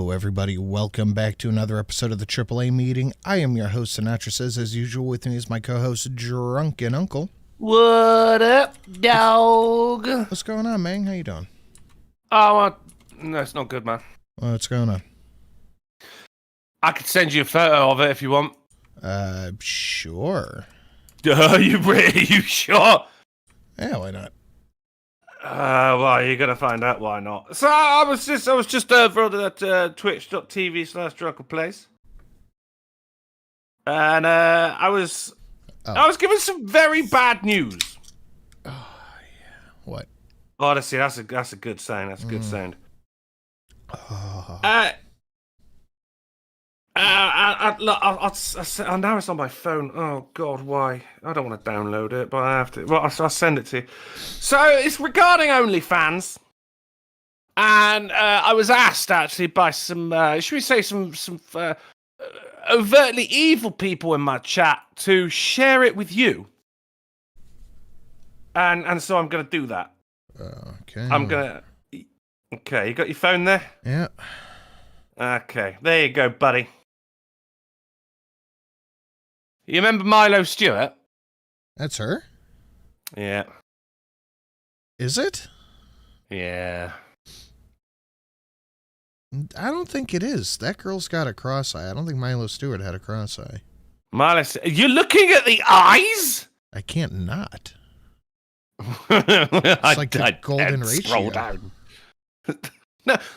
Hello, everybody. Welcome back to another episode of the AAA meeting. I am your host, Rsist. As usual, with me is my co-host, Drunken Uncle. What up, dog? What's going on, man? How you doing? Oh, no, it's not good, man. What's going on? I could send you a photo of it if you want. Sure. You sure? Yeah, why not? Well, you're gonna find out why not. So I was just over at twitch.tv/drunkenplace, and I was given some very bad news. Oh yeah. What? Honestly, that's a good sign. That's a good sign. Oh. Now it's on my phone. Oh God, why? I don't want to download it, but I have to. Well, I'll send it to you. So it's regarding OnlyFans, and I was asked actually by some, should we say some overtly evil people in my chat to share it with you, and so I'm gonna do that. Okay. Okay, you got your phone there? Yeah. Okay, there you go, buddy. You remember Milo Stewart? That's her? Yeah. Is it? Yeah. I don't think it is. That girl's got a cross eye. I don't think Milo Stewart had a cross eye. You're looking at the eyes? I can't not. It's like the golden ratio. Scroll down.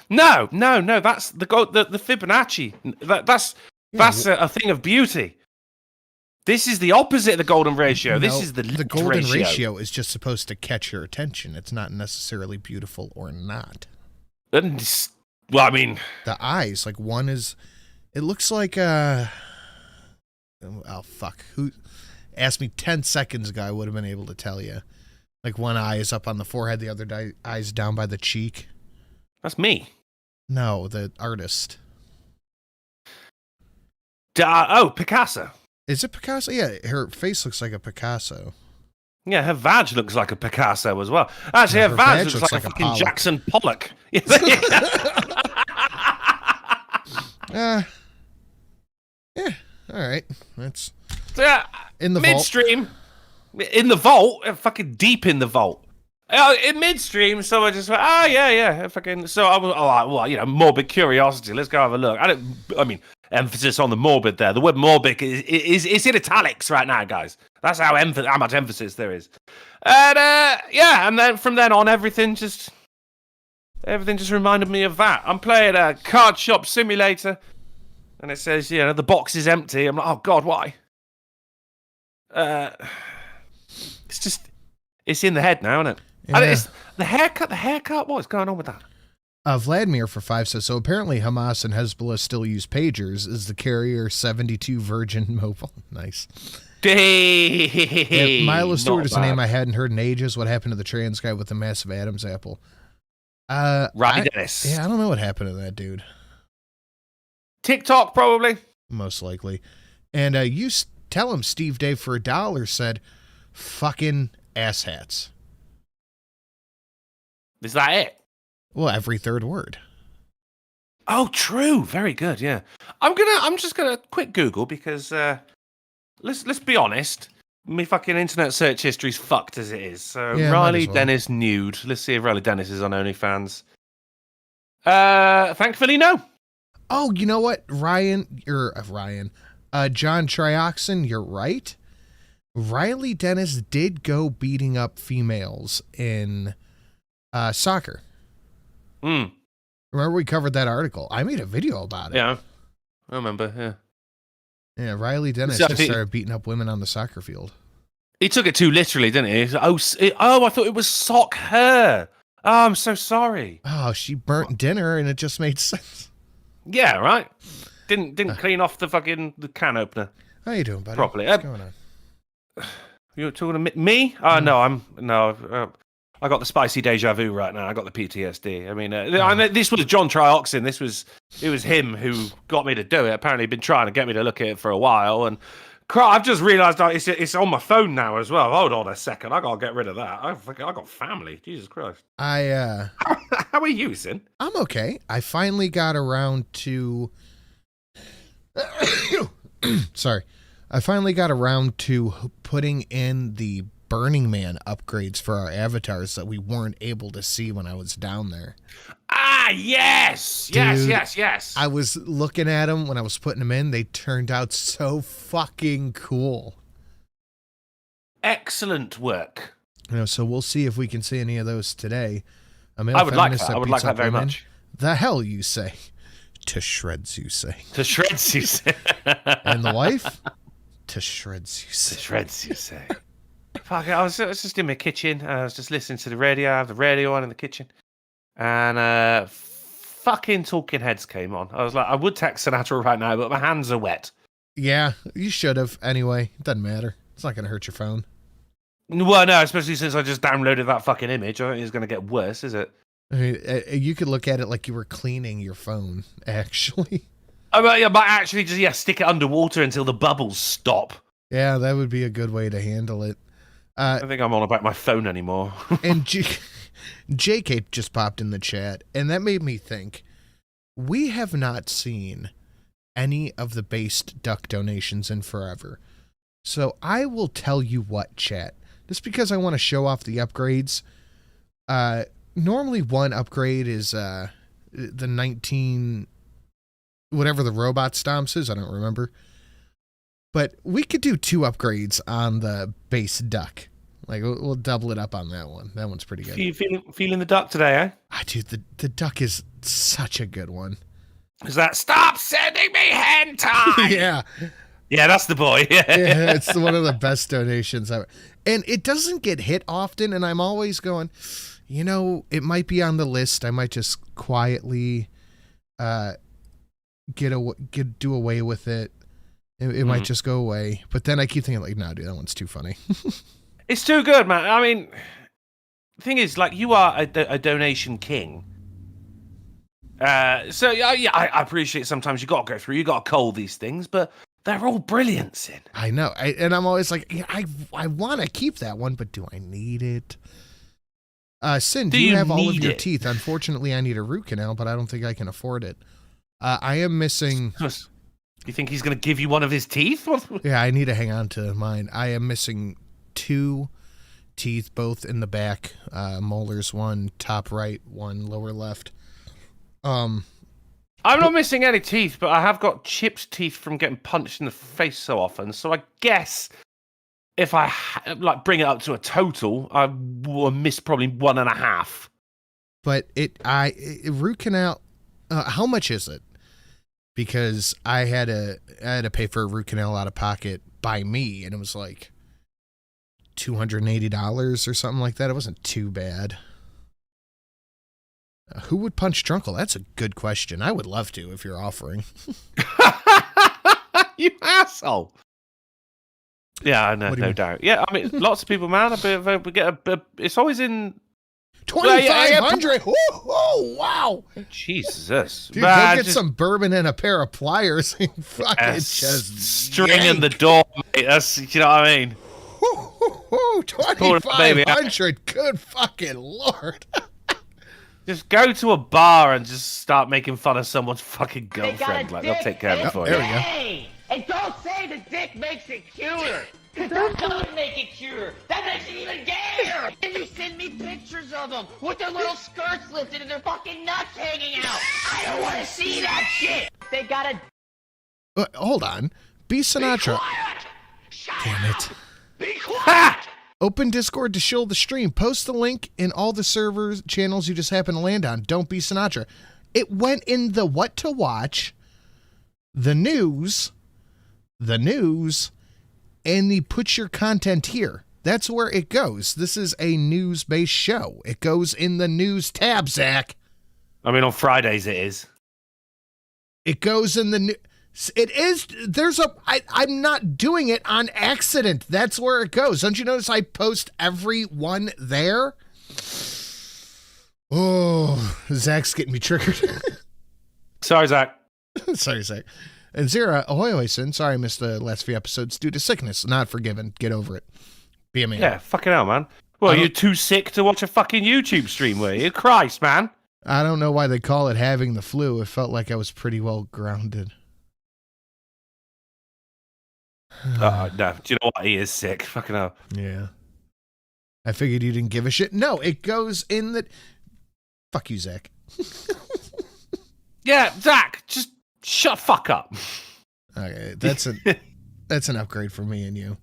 No. That's the Fibonacci. That's a thing of beauty. This is the opposite of the golden ratio. This is the golden ratio is just supposed to catch your attention. It's not necessarily beautiful or not. Well, I mean, the eyes, like one is, it looks like oh fuck, who asked me 10 seconds ago, I would have been able to tell you. Like one eye is up on the forehead, the other eye's down by the cheek. That's me. No, the artist. Picasso. Is it Picasso? Yeah, her face looks like a Picasso. Yeah, her vag looks like a Picasso as well. Actually, her vag looks like a fucking Jackson Pollock. Yeah, all right. That's in the midstream. In the vault, fucking deep in the vault. In midstream, so I just went, fucking. So I was, well, morbid curiosity. Let's go have a look. I mean, emphasis on the morbid there. The word morbid is in italics right now, guys. That's how much emphasis there is. And and then from then on, everything just reminded me of that. I'm playing a card shop simulator, and it says, the box is empty. I'm like, oh God, why? It's in the head now, isn't it? Yeah. It's the haircut. What's going on with that? Vladimir for 5 says, so apparently Hamas and Hezbollah still use pagers. Is the carrier 72 Virgin Mobile? Nice. Yeah, Milo Stewart is a name I hadn't heard in ages. What happened to the trans guy with the massive Adam's apple? Roddy Dennis. Yeah, I don't know what happened to that dude. TikTok, probably. Most likely. And you tell him Steve Dave for $1 said, fucking asshats. Is that it? Well, every third word. Oh, true. Very good. Yeah. I'm just gonna quick Google because let's be honest. My fucking internet search history's fucked as it is. So yeah, Riley Dennis nude. Let's see if Riley Dennis is on OnlyFans. Thankfully, no. Oh, you know what, John Trioxin, you're right. Riley Dennis did go beating up females in soccer. Remember we covered that article? I made a video about it. Yeah, I remember. Yeah. Yeah, Riley Dennis just started beating up women on the soccer field. He took it too literally, didn't he? I thought it was sock her. Oh, I'm so sorry. Oh, she burnt dinner and it just made sense. Yeah, right. Didn't clean off the can opener. How you doing, buddy? Properly. What's going on? You're talking to me? I got the spicy deja vu right now. I got the PTSD. I mean, this was John Trioxin. It was him who got me to do it. Apparently, he'd been trying to get me to look at it for a while, and I've just realised it's on my phone now as well. Hold on a second. I got to get rid of that. I got family. Jesus Christ. How are you, Sin? I'm okay. I finally got around to... Sorry. I finally got around to putting in the Burning Man upgrades for our avatars that we weren't able to see when I was down there. Ah, yes. Dude, yes. I was looking at them when I was putting them in. They turned out so fucking cool. Excellent work. So we'll see if we can see any of those today. I would like that. I would like that very much. The hell you say? To shreds you say. To shreds you say. And the wife? To shreds you say. To shreds you say. Fuck it, I was just in my kitchen. I was just listening to the radio. I have the radio on in the kitchen. And fucking Talking Heads came on. I was like, I would text Sinatra right now, but my hands are wet. Yeah, you should have. Anyway, it doesn't matter. It's not going to hurt your phone. Well, no, especially since I just downloaded that fucking image. I don't think it's going to get worse, is it? I mean, you could look at it like you were cleaning your phone, actually. I might actually just stick it underwater until the bubbles stop. Yeah, that would be a good way to handle it. I don't think I'm on about my phone anymore. And JK just popped in the chat, and that made me think, we have not seen any of the based duck donations in forever. So I will tell you what, chat, just because I want to show off the upgrades. Normally one upgrade is the 19, whatever the robot stomps is, I don't remember. But we could do 2 upgrades on the base duck. Like, we'll double it up on that one. That one's pretty good. You feeling the duck today, eh? Dude, the duck is such a good one. Is that, stop sending me hentai? Yeah. Yeah, that's the boy. Yeah, it's one of the best donations ever. And it doesn't get hit often, and I'm always going, it might be on the list. I might just quietly do away with it. It might just go away. But then I keep thinking, like, no, dude, that one's too funny. It's too good, man. I mean, the thing is, like, you are a donation king. So, yeah, I appreciate sometimes you got to go through, you got to cull these things, but they're all brilliant, Sin. I know. And I'm always like, I want to keep that one, but do I need it? Sin, do you have all of your teeth? Unfortunately, I need a root canal, but I don't think I can afford it. I am missing... You think he's going to give you one of his teeth? Yeah, I need to hang on to mine. I am missing 2 teeth, both in the back. Molars, one top right, one lower left. I'm not missing any teeth, but I have got chipped teeth from getting punched in the face so often. So I guess if I bring it up to a total, I will miss probably 1.5. But root canal. How much is it? Because I had to pay for a root canal out of pocket by me, and it was like $280 or something like that. It wasn't too bad. Who would punch Drunkle? That's a good question. I would love to if you're offering. You asshole. Yeah, no doubt. Yeah, I mean, lots of people, man. It's always in 2,500. Oh, wow. Jesus. Dude, go get some bourbon and a pair of pliers and fucking just stringing the door, mate. That's, you know what I mean? 2,500. Good fucking Lord. Just go to a bar and just start making fun of someone's fucking girlfriend. Like, they'll take care of it for you. There we go. And don't say the dick makes it cuter. Because that doesn't make it cuter. That makes it even gayer. And you send me pictures of them with their little skirts lifted and their fucking nuts hanging out. I don't want to see that shit. They gotta... Hold on. Be Sinatra. Be quiet. Damn it. Be quiet. Open Discord to show the stream. Post the link in all the servers channels you just happen to land on. Don't be Sinatra. It went in the what to watch, the news, and the put your content here. That's where it goes. This is a news-based show. It goes in the news tab, Zach. I mean, on Fridays it is. It goes in the news. It is. I'm not doing it on accident. That's where it goes. Don't you notice I post every one there? Oh, Zach's getting me triggered. Sorry, Zach. Sorry, Zach. And Zira, ahoy, ahoy, sin. Sorry I missed the last few episodes due to sickness. Not forgiven. Get over it. Be a man. Yeah, fucking hell, man. Well, you're too sick to watch a fucking YouTube stream, were you? Christ, man. I don't know why they call it having the flu. It felt like I was pretty well grounded. No. Do you know what? He is sick. Fucking hell. Yeah. I figured you didn't give a shit. No, it goes in the... Fuck you, Zach. Yeah, Zach, just shut the fuck up. Okay, that's an upgrade for me and you.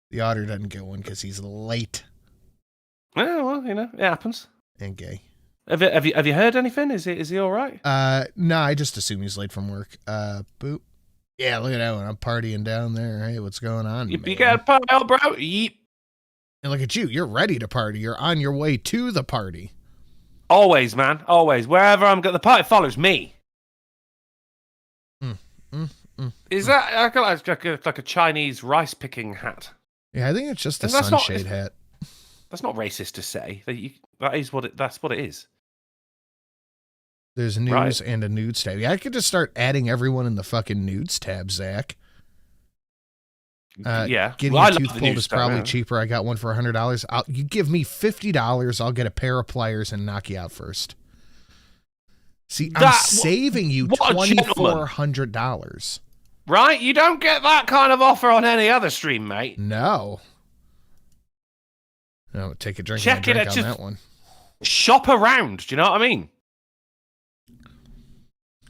The otter doesn't get one because he's late. Yeah, well, you know, it happens. And gay. Have you heard anything? Is he all right? No, I just assume he's late from work. Boop. Yeah, look at that one. I'm partying down there. Hey, what's going on? You got a party, bro? Yeep. And look at you. You're ready to party. You're on your way to the party. Always, man. Always. Wherever I'm going, the party follows me. Is that like a Chinese rice picking hat? Yeah, I think it's just a sunshade hat. That's not racist to say. That's what it is. There's news and a nudes tab. Yeah, I could just start adding everyone in the fucking nudes tab, Zach. Getting a tooth pulled is probably cheaper. I got one for $100. You give me $50, I'll get a pair of pliers and knock you out first. See, I'm saving you $2,400. Right? You don't get that kind of offer on any other stream, mate. No. No, take a drink on that one. Shop around. Do you know what I mean?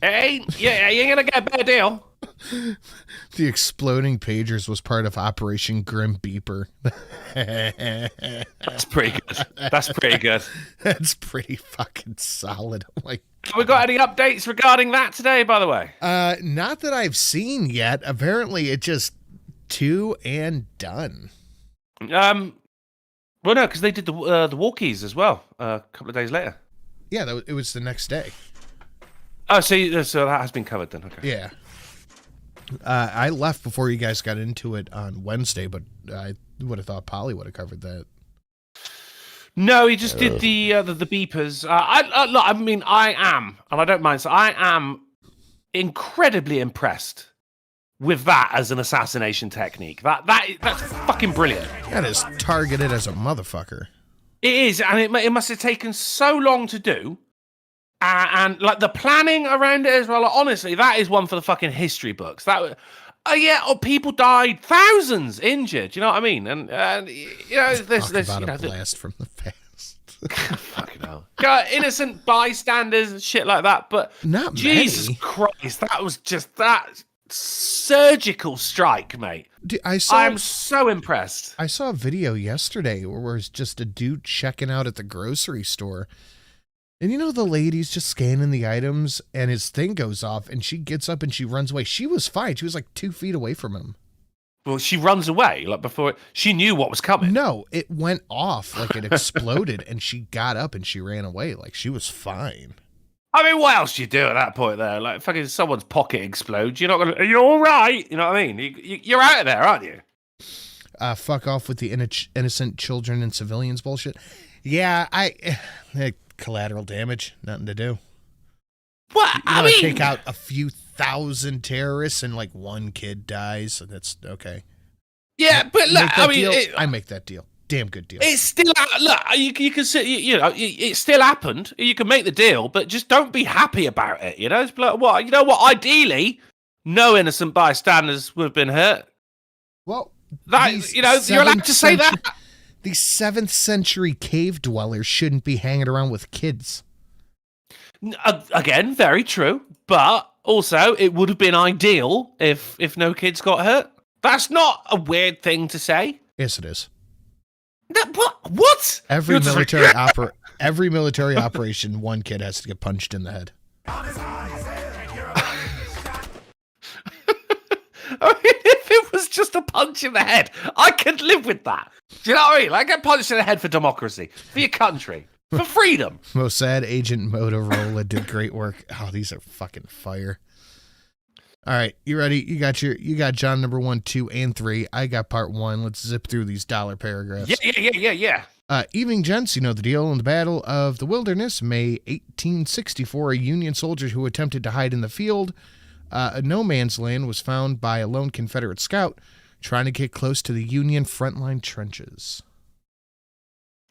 You ain't gonna get a better deal. The exploding pagers was part of Operation Grim Beeper. That's pretty good. That's pretty fucking solid. Like, have we got any updates regarding that today, by the way? Not that I've seen yet. Apparently, it just to and done. Well, no, because they did the walkies as well a couple of days later. Yeah, it was the next day. Oh, so that has been covered then. Okay. Yeah. I left before you guys got into it on Wednesday, but I would have thought Polly would have covered that. No, he just did the beepers. I mean, I am, and I don't mind. So I am incredibly impressed with that as an assassination technique. That's fucking brilliant. That is targeted as a motherfucker. It is, and it must have taken so long to do. And like the planning around it as well. Like, honestly, that is one for the fucking history books. People died, thousands injured. You know what I mean? And you know, there's a blast from the past. Fucking hell, innocent bystanders, shit like that. But not Jesus many. Christ, that was just that surgical strike, mate. Dude, I'm so impressed. I saw a video yesterday where it's just a dude checking out at the grocery store. And you know, the lady's just scanning the items and his thing goes off and she gets up and she runs away. She was fine. She was like 2 feet away from him. Well, she runs away like before she knew what was coming. No, it went off like it exploded and she got up and she ran away. Like she was fine. I mean, what else do you do at that point there? Like fucking someone's pocket explodes. You're not going to, are you all right? You know what I mean? You're out of there, aren't you? Fuck off with the innocent children and civilians bullshit. Yeah, collateral damage, nothing to do. What? I mean, take out a few thousand terrorists and like one kid dies. So that's okay. Yeah, but look, I mean, I make that deal. Damn good deal. It's still look. You can see, you know, it still happened. You can make the deal, but just don't be happy about it. You know, it's like, what? You know what? Ideally, no innocent bystanders would have been hurt. Well, that you know, you're allowed to say that. The 7th century cave dwellers shouldn't be hanging around with kids. Again, very true. But also, it would have been ideal if no kids got hurt. That's not a weird thing to say. Yes, it is. What? Every military operation, one kid has to get punched in the head. I mean, if it was just a punch in the head, I could live with that. Do you know what I mean? Like, get punched in the head for democracy, for your country, for freedom. Mossad Agent Motorola did great work. Oh, these are fucking fire. All right, you ready? You got John number 1, 2, and 3. I got part 1. Let's zip through these dollar paragraphs. Yeah. Evening, gents. You know the deal. In the Battle of the Wilderness, May 1864, a Union soldier who attempted to hide in the field A no man's land was found by a lone Confederate scout trying to get close to the Union frontline trenches.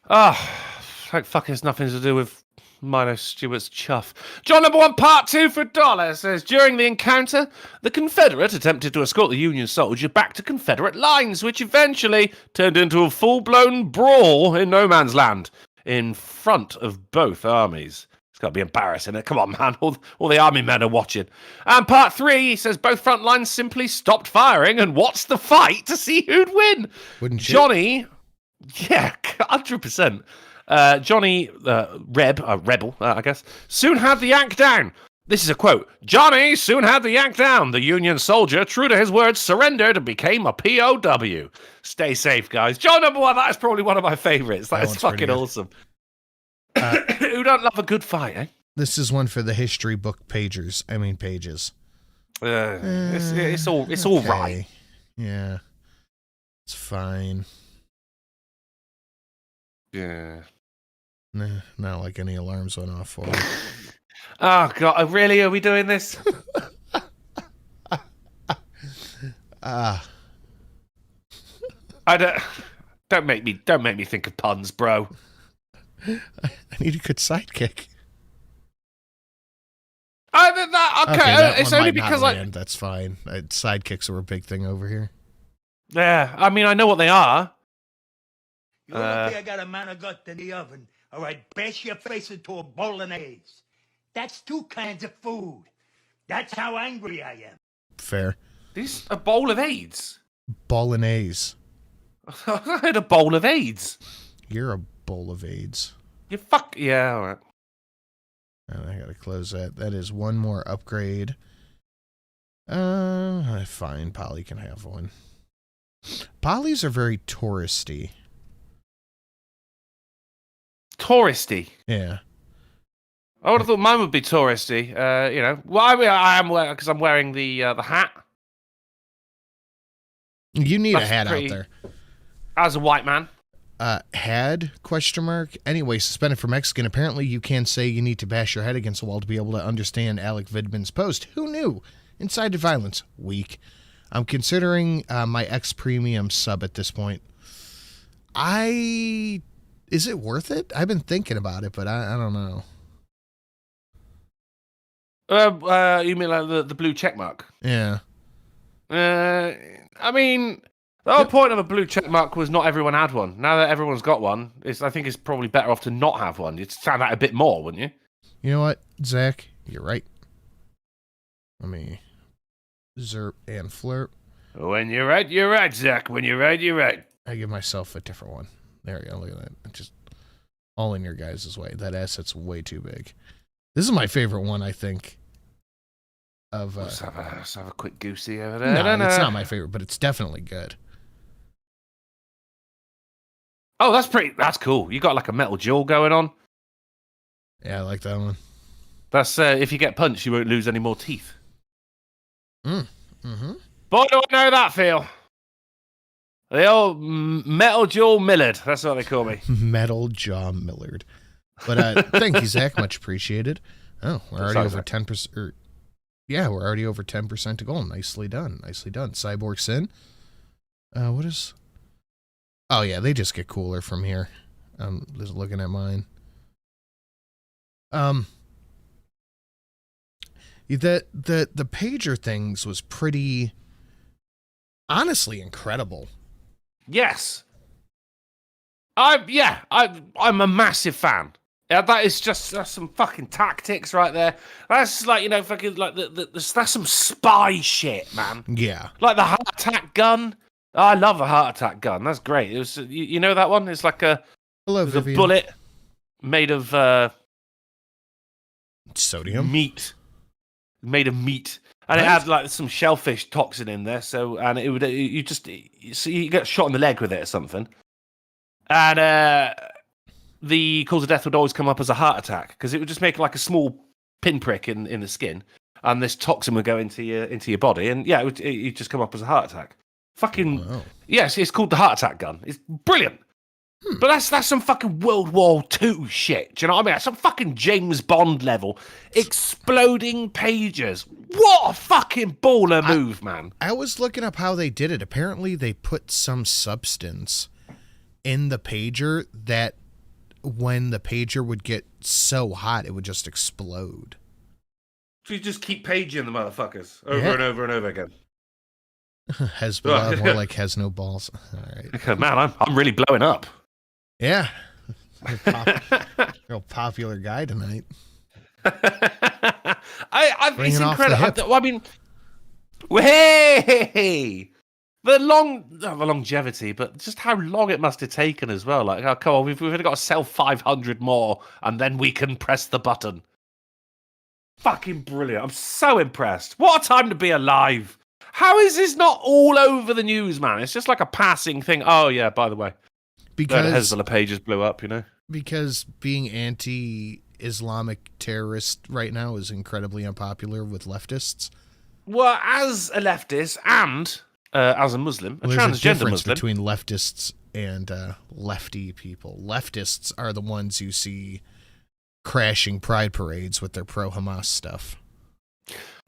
Like fuck has nothing to do with Milo Stewart's chuff. John number 1, part 2 for $1 says, during the encounter, the Confederate attempted to escort the Union soldier back to Confederate lines, which eventually turned into a full-blown brawl in no man's land in front of both armies. It's got to be embarrassing. Come on, man. All the army men are watching. And part 3, he says, both front lines simply stopped firing and watched the fight to see who'd win. Wouldn't you? Johnny, yeah, 100%. Johnny Rebel, I guess, soon had the yank down. This is a quote. Johnny soon had the yank down. The Union soldier, true to his words, surrendered and became a POW. Stay safe, guys. John number 1, that is probably one of my favorites. That is fucking awesome. Who don't love a good fight, eh? This is one for the history book pages. It's all okay. right. Yeah. It's fine. Yeah. Nah, not like any alarms went off for it. Oh God! Really? Are we doing this? I don't make me think of puns, bro. I need a good sidekick. Okay, it's only because that's fine. Sidekicks are a big thing over here. Yeah, I mean, I know what they are. You're lucky I got a man of gut in the oven, or I'd bash your face into a bolognese. That's 2 kinds of food. That's how angry I am. Fair. This a bowl of AIDS? Bolognese. I heard a bowl of AIDS. You're a bowl of AIDS. You fuck... Yeah, all right. I gotta close that. That is one more upgrade. Fine. Polly can have one. Polys are very touristy. Touristy? Yeah. I would have thought mine would be touristy. You know, well, I am wearing because I'm wearing the hat. You need a hat out there. As a white man. Had ? Anyway, suspended for Mexican. Apparently, you can say you need to bash your head against the wall to be able to understand Alec Vidman's post. Who knew? Incited violence. Weak. I'm considering my X Premium sub at this point. Is it worth it? I've been thinking about it, but I don't know. You mean like the blue check mark? Yeah. I mean, the whole point of a blue check mark was not everyone had one. Now that everyone's got one, I think it's probably better off to not have one. You'd stand out a bit more, wouldn't you? You know what, Zach? You're right. Let me zerp and flirt. When you're right, Zach. When you're right. I give myself a different one. There we go. Look at that. Just all in your guys' way. That asset's way too big. This is my favorite one, I think. Let's have a quick goosey over there. No, it's not my favorite, but it's definitely good. Oh, that's cool. You got like a metal jaw going on. Yeah, I like that one. That's if you get punched, you won't lose any more teeth. Mm-hmm. Boy, do I know that feel. The old Metal Jaw Millard. That's what they call me. Metal Jaw Millard. But thank you, Zach. Much appreciated. Oh, we're already over 10%. Yeah, we're already over 10% to goal. Nicely done. Cyborg Sin. What is... Oh, yeah, they just get cooler from here. I'm just looking at mine. The pager things was pretty... honestly incredible. Yes. I'm a massive fan. Yeah, that's some fucking tactics right there. That's like, fucking like that's some spy shit, man. Yeah. Like the heart attack gun. Oh, I love a heart attack gun. That's great. It was you know that one? It's like a bullet made of sodium meat. Made of meat. And it had like some shellfish toxin in there, and it would you get shot in the leg with it or something, and the cause of death would always come up as a heart attack because it would just make like a small pinprick in the skin, and this toxin would go into your body, and yeah, it'd just come up as a heart attack. Fucking yes, it's called the heart attack gun. It's brilliant. But that's some fucking World War II shit. Do you know what I mean? That's some fucking James Bond level. Exploding pages. What a fucking baller move, man. I was looking up how they did it. Apparently, they put some substance in the pager that when the pager would get so hot, it would just explode. So you just keep paging the motherfuckers over and over and over again. Hezbollah, more like has no balls. All right. Man, I'm really blowing up. Yeah. Real popular guy tonight. It's incredible. I mean, hey, the longevity, but just how long it must have taken as well. Like, oh, come on, we've only got to sell 500 more, and then we can press the button. Fucking brilliant! I'm so impressed. What a time to be alive. How is this not all over the news, man? It's just like a passing thing. Oh yeah, by the way. Because Hezbollah pages blew up, you know? Because being anti-Islamic terrorist right now is incredibly unpopular with leftists. Well, as a leftist and as a Muslim, a transgender there's a difference Muslim. Between leftists and lefty people. Leftists are the ones you see crashing pride parades with their pro-Hamas stuff.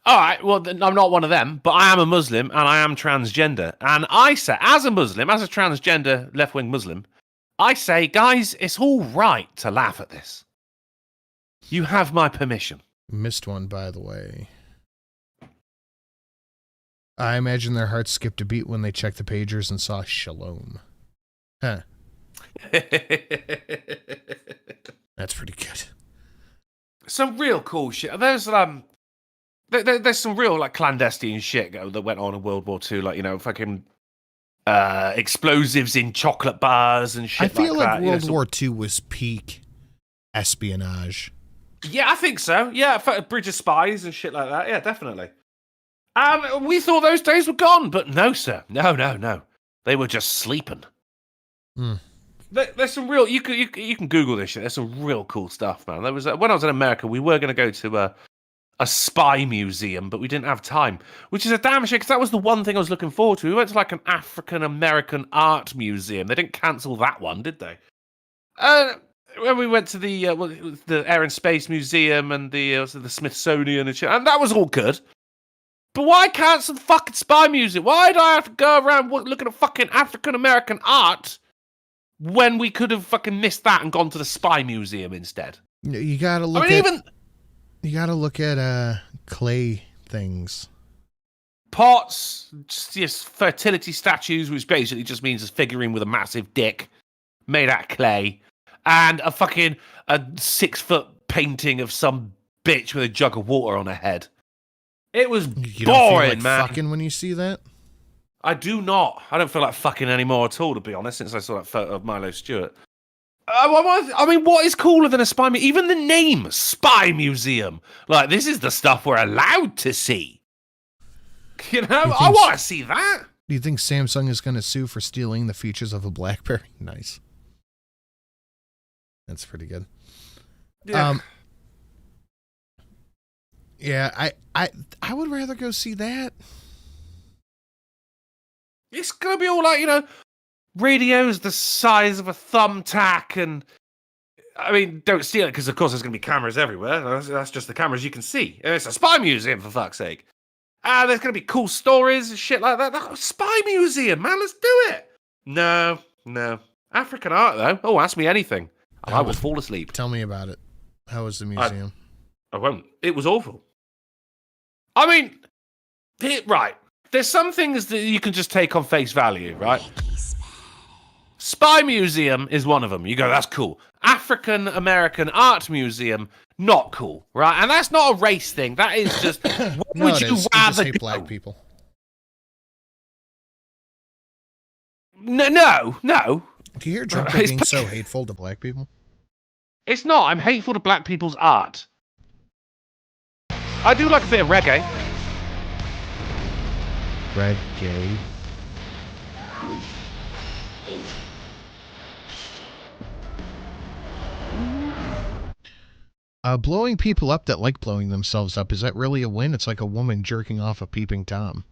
All right, well, I'm not one of them, but I am a Muslim and I am transgender. And I say, as a Muslim, as a transgender left-wing Muslim, I say, guys, it's all right to laugh at this. You have my permission. Missed one, by the way. I imagine their hearts skipped a beat when they checked the pagers and saw Shalom. Huh. That's pretty good. Some real cool shit. There's some real like clandestine shit that went on in World War II, like, you know, fucking explosives in chocolate bars and shit. I feel like that. World War II was peak espionage. Yeah, I think so. Yeah, Bridge of Spies and shit like that. Yeah, definitely. We thought those days were gone, but no, sir. No. They were just sleeping. There's some real. You can Google this shit. There's some real cool stuff, man. There was when I was in America, we were going to go to a spy museum, but we didn't have time, which is a damn shame because that was the one thing I was looking forward to. We went to like an African American art museum. They didn't cancel that one, did they? When we went to the Air and Space Museum and the Smithsonian and shit, and that was all good. But why cancel the fucking spy museum? Why do I have to go around looking at fucking African American art when we could have fucking missed that and gone to the spy museum instead? You gotta look You gotta look at clay things. Pots, just fertility statues, which basically just means a figurine with a massive dick made out of clay, and a 6-foot painting of some bitch with a jug of water on her head. It was boring, you don't feel like man. Fucking when you see that? I do not. I don't feel like fucking anymore at all, to be honest, since I saw that photo of Milo Stewart. I mean, what is cooler than a spy museum? Even the name, Spy Museum. Like, this is the stuff we're allowed to see. You know, I want to see that. Do you think Samsung is going to sue for stealing the features of a BlackBerry? Nice. That's pretty good. Yeah. Yeah, I would rather go see that. It's going to be all like, you know, radios the size of a thumbtack, and I mean, don't steal it because, of course, there's going to be cameras everywhere. That's just the cameras you can see. And it's a spy museum, for fuck's sake. And there's going to be cool stories and shit like that. Spy museum, man, let's do it. No. African art, though. Oh, ask me anything. And I will fall asleep. Tell me about it. How was the museum? I won't. It was awful. I mean, right. There's some things that you can just take on face value, right? Spy Museum is one of them. You go, that's cool. African American Art Museum, not cool, right? And that's not a race thing. That is just, would you rather hate black people? No. Do you hear Trump being so hateful to black people? It's not. I'm hateful to black people's art. I do like a bit of reggae. Reggae. Blowing people up that like blowing themselves up, is that really a win? It's like a woman jerking off a peeping Tom.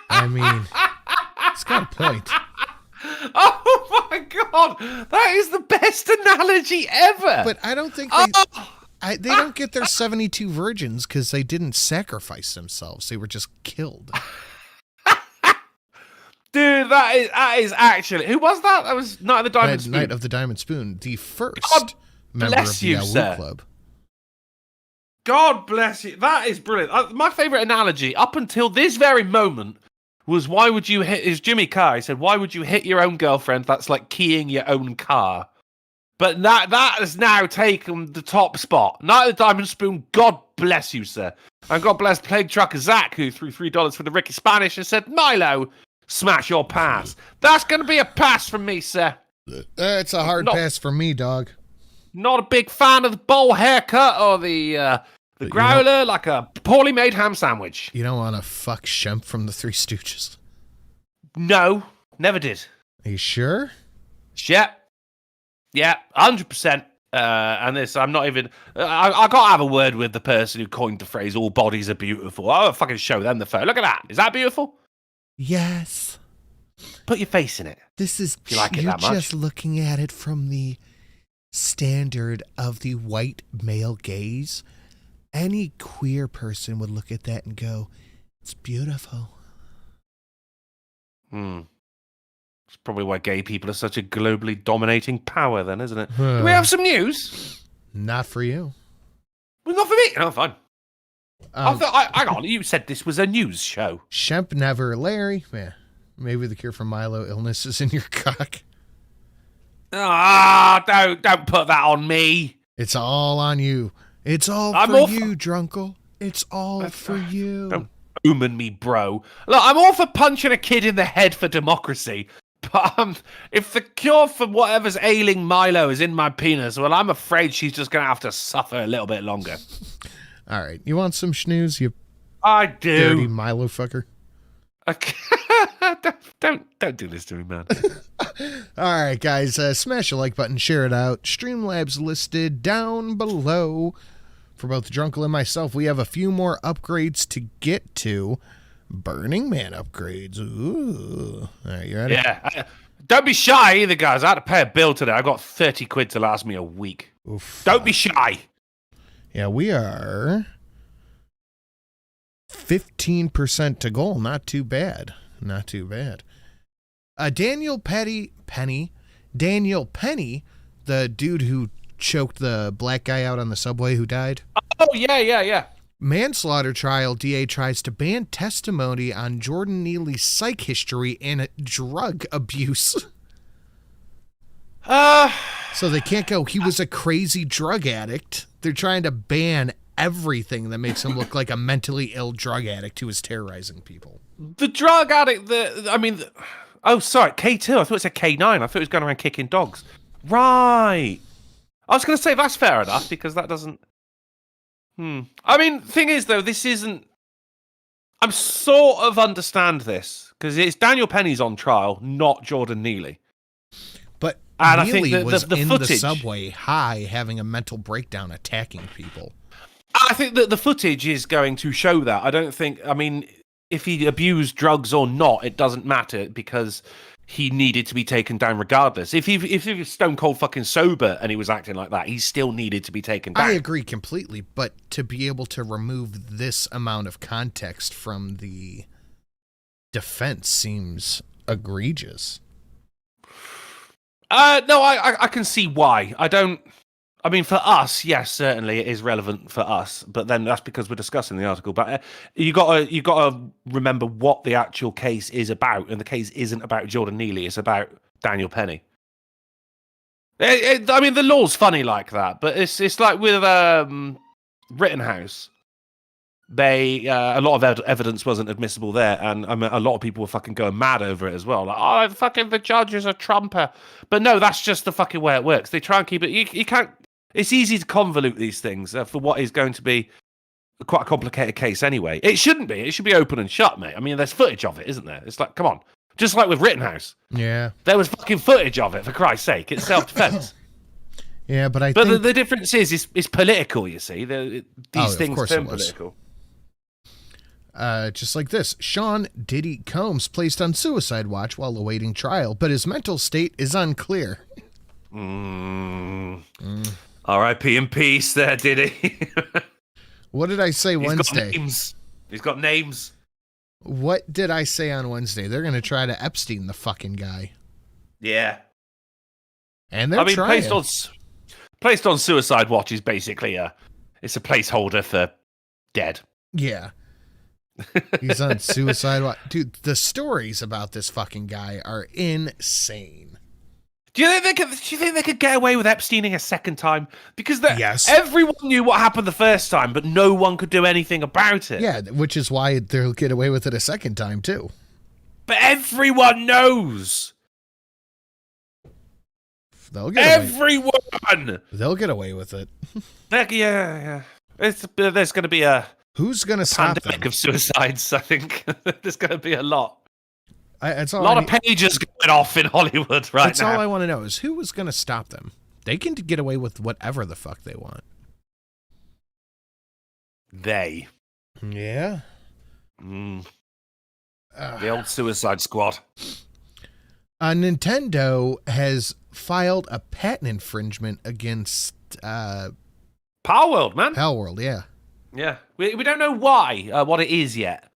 I mean, it's got a point. Oh my god, that is the best analogy ever. But I don't think they don't get their 72 virgins because they didn't sacrifice themselves. They were just killed. Dude, that is actually, who was that? That was Knight of the Diamond Spoon. Knight of the Diamond Spoon, the first member bless of the you, AaAA sir. Club. God bless you. That is brilliant. My favorite analogy up until this very moment was, why would you hit, is Jimmy Carr. He said, why would you hit your own girlfriend? That's like keying your own car. But that has now taken the top spot. Knight of the Diamond Spoon, God bless you, sir. And God bless Plague Trucker Zach, who threw $3 for the Ricky Spanish and said, Milo, smash your pass. That's going to be a pass from me, sir. It's a hard pass for me, dog. Not a big fan of the bowl haircut or the growler, like a poorly made ham sandwich. You don't want to fuck Shemp from the Three Stooges? No, never did. Are you sure? Yeah, 100%. And this, I'm not even. I got to have a word with the person who coined the phrase "all bodies are beautiful." I'll fucking show them the photo. Look at that. Is that beautiful? Yes. Put your face in it. This is. You like it you're that much? just looking at it from the standard of the white male gaze. Any queer person would look at that and go, "It's beautiful." It's probably why gay people are such a globally dominating power, then, isn't it? Do we have some news? Not for you. Well, not for me. No, fine. Hang on, you said this was a news show. Shemp never, Larry. Yeah, maybe the cure for Milo illness is in your cock. Don't put that on me. It's all on you. It's all for you, Drunkle. It's all for you. Don't omen me, bro. Look, I'm all for punching a kid in the head for democracy. But if the cure for whatever's ailing Milo is in my penis, well, I'm afraid she's just going to have to suffer a little bit longer. All right. You want some schnooze, you I do. dirty Milo fucker? Okay. Don't do this to me, man. All right, guys. Smash the like button. Share it out. Streamlabs listed down below. For both Drunkle and myself, we have a few more upgrades to get to. Burning Man upgrades. Ooh. All right, you ready? Yeah. Don't be shy either, guys. I had to pay a bill today. I got 30 quid to last me a week. Oof. Don't be shy. Yeah, we are 15% to goal. Not too bad. Not too bad. Daniel Penny, the dude who choked the black guy out on the subway who died. Oh, yeah. Manslaughter trial. DA tries to ban testimony on Jordan Neely's psych history and drug abuse. So they can't go, he was a crazy drug addict. They're trying to ban everything that makes him look like a mentally ill drug addict who is terrorizing people. The drug addict, oh, sorry, K2. I thought it said K9. I thought it was going around kicking dogs. Right. I was going to say that's fair enough because that doesn't... I mean, thing is, though, this isn't... I'm sort of understand this because it's Daniel Penny's on trial, not Jordan Neely. But and Neely I think was the in footage, the subway high having a mental breakdown attacking people. I think that the footage is going to show that. I don't think... I mean, if he abused drugs or not, it doesn't matter because he needed to be taken down regardless. If he was stone cold fucking sober and he was acting like that, he still needed to be taken down. I agree completely, but to be able to remove this amount of context from the defense seems egregious. No, I can see why. I mean, for us, yes, certainly it is relevant for us, but then that's because we're discussing the article. But you gotta remember what the actual case is about, and the case isn't about Jordan Neely; it's about Daniel Penny. I mean, the law's funny like that, but it's like with Rittenhouse. A lot of evidence wasn't admissible there, and I mean, a lot of people were fucking going mad over it as well. Like, oh, fucking the judge is a trumper. But no, that's just the fucking way it works. They try and keep it. You can't. It's easy to convolute these things for what is going to be quite a complicated case anyway. It shouldn't be. It should be open and shut, mate. I mean, there's footage of it, isn't there? It's like, come on. Just like with Rittenhouse. Yeah. There was fucking footage of it, for Christ's sake. It's self-defense. Yeah, but the difference is it's political, you see. These things turn political. Just like this. Sean Diddy Combs placed on suicide watch while awaiting trial, but his mental state is unclear. R.I.P. in peace there, Diddy. What did I say Wednesday? He's got names. What did I say on Wednesday? They're going to try to Epstein the fucking guy. Yeah. And they're trying. Placed on suicide watch is basically it's a placeholder for dead. Yeah. He's on suicide watch. Dude, the stories about this fucking guy are insane. Do you think they could get away with Epsteining a second time? Because yes. Everyone knew what happened the first time, but no one could do anything about it. Yeah, which is why they'll get away with it a second time, too. But everyone knows. They'll get everyone! They'll get away with it. Yeah. There's going to be a... Who's going to stop them? Pandemic of suicides, I think. There's going to be a lot. A lot of pages going off in Hollywood right now. That's all I want to know is who is going to stop them? They can get away with whatever the fuck they want. They. Yeah. The old Suicide Squad. Nintendo has filed a patent infringement against Power World, man. Power World, yeah. Yeah. We don't know why, what it is yet.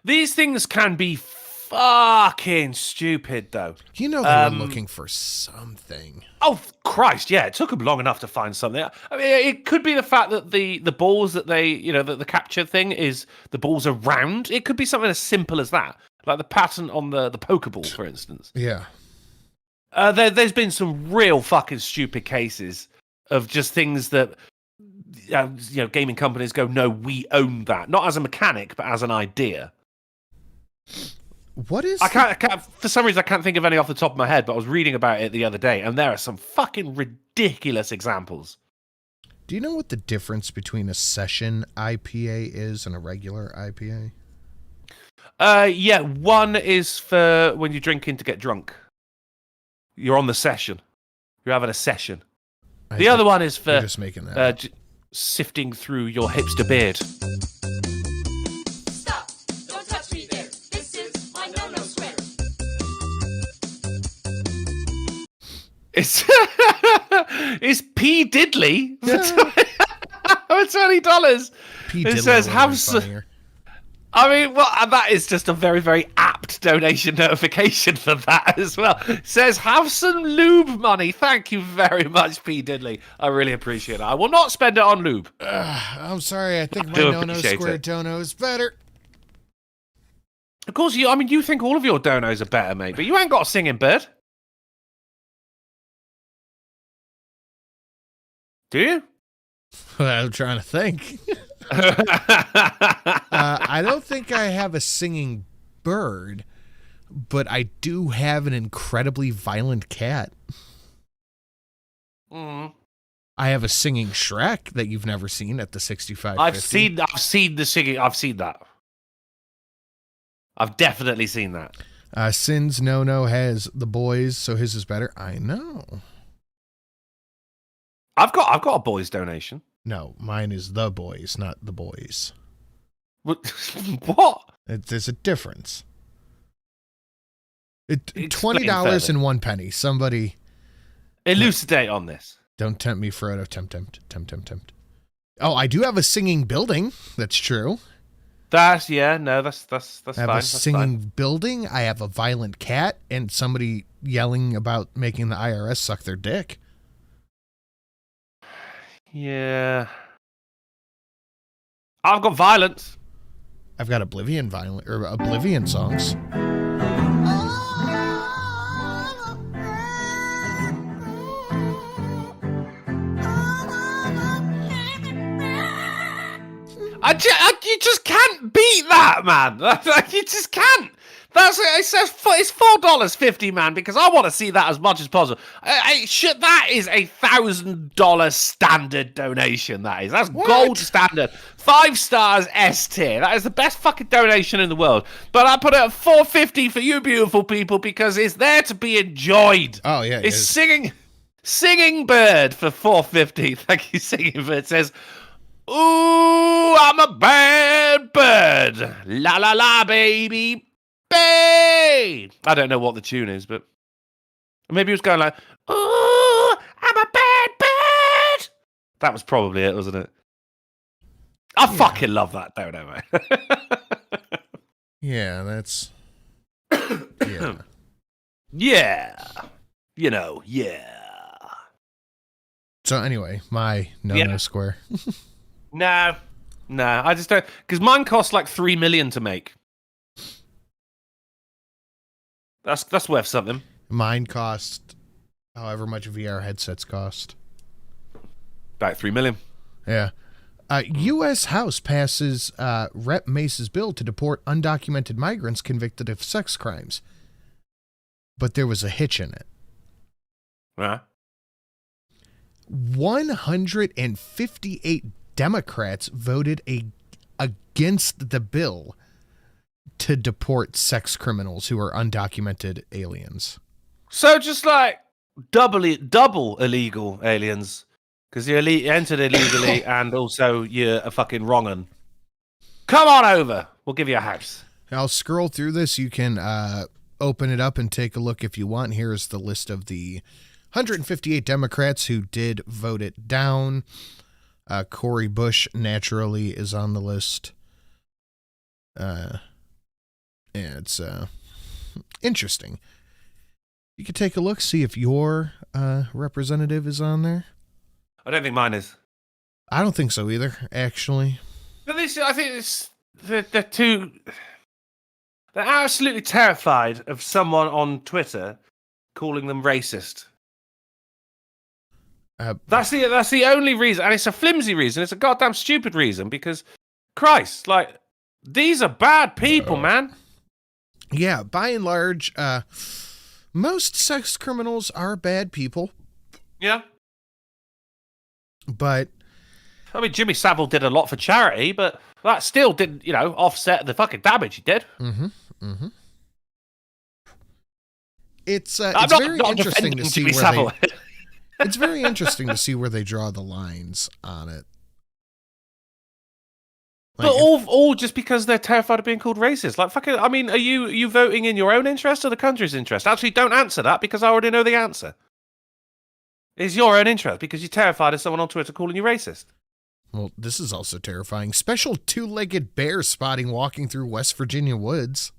These things can be fucking stupid, though. You know they were looking for something. Oh, Christ, yeah. It took them long enough to find something. I mean, it could be the fact that the balls that they, the capture thing is the balls are round. It could be something as simple as that. Like the pattern on the Pokeball, for instance. Yeah. There's been some real fucking stupid cases of just things that, gaming companies go, no, we own that. Not as a mechanic, but as an idea. What is... I can't, for some reason, I can't think of any off the top of my head, but I was reading about it the other day, and there are some fucking ridiculous examples. Do you know what the difference between a session IPA is and a regular IPA? Yeah, one is for when you're drinking to get drunk. You're on the session. You're having a session. The other one is for just making that sifting through your hipster beard. Stop! Don't touch me there. This is my no-no sweater. It's P. Diddley for $20. P. It Diddley says have funnier. I mean, well, that is just a very, very apt donation notification for that as well. It says, have some lube money. Thank you very much, P. Diddley. I really appreciate it. I will not spend it on lube. I'm sorry. I think my no-no square dono is better. Of course, you think all of your donos are better, mate, but you ain't got a singing bird. Do you? I'm trying to think. I don't think I have a singing bird, but I do have an incredibly violent cat. I have a singing Shrek that you've never seen at the 6550. I've seen the singing. I've seen that. I've definitely seen that. Sin's no has the boys, so his is better. I know. I've got a boys donation. No, mine is the boys, not the boys. What? There's a difference. $20 and 1 penny. Somebody elucidate on this. Don't tempt me, Frodo. Tempt. Oh, I do have a singing building. That's true. That's fine. I have a singing building. I have a violent cat, and somebody yelling about making the IRS suck their dick. Yeah. I've got violence. I've got Oblivion songs. You just can't beat that, man. You just can't. It says it's $4.50, man, because I want to see that as much as possible. That is $1,000 standard donation. That's what? Gold standard, 5 stars S tier. That is the best fucking donation in the world. But I put it at $4.50 for you, beautiful people, because it's there to be enjoyed. Oh yeah, it's singing bird for $4.50. Thank you, singing bird. It says, Ooh, I'm a bad bird. La la la, baby. Babe. I don't know what the tune is, but maybe he was going like, ooh, I'm a bad bird. That was probably it, wasn't it? I fucking love that, don't I, mate? Yeah, that's... yeah. Yeah. You know, yeah. So anyway, my no square. No, I just don't, because mine costs like 3 million to make. That's worth something. Mine cost however much VR headsets cost. About 3 million. Yeah. U.S. House passes Rep. Mace's bill to deport undocumented migrants convicted of sex crimes. But there was a hitch in it. Huh? 158 Democrats voted against the bill to deport sex criminals who are undocumented aliens. So just like double illegal aliens. Because you entered illegally and also you're a fucking wrong un. Come on over. We'll give you a house. I'll scroll through this. You can open it up and take a look if you want. Here's the list of the 158 Democrats who did vote it down. Cori Bush naturally is on the list. Yeah, it's interesting. You could take a look, see if your representative is on there. I don't think mine is. I don't think so either, actually. But I think they're too... They're absolutely terrified of someone on Twitter calling them racist. That's the only reason, and it's a flimsy reason. It's a goddamn stupid reason because, Christ, like, these are bad people, man. Yeah, by and large, most sex criminals are bad people. Yeah. But I mean, Jimmy Savile did a lot for charity, but that still didn't, offset the fucking damage he did. It's not very interesting to see Jimmy where Savile. It's very interesting to see where they draw the lines on it. But all just because they're terrified of being called racist. Like, fucking, I mean, are you voting in your own interest or the country's interest? Actually, don't answer that because I already know the answer. It's your own interest because you're terrified of someone on Twitter calling you racist. Well, this is also terrifying. Special two-legged bear spotting walking through West Virginia woods.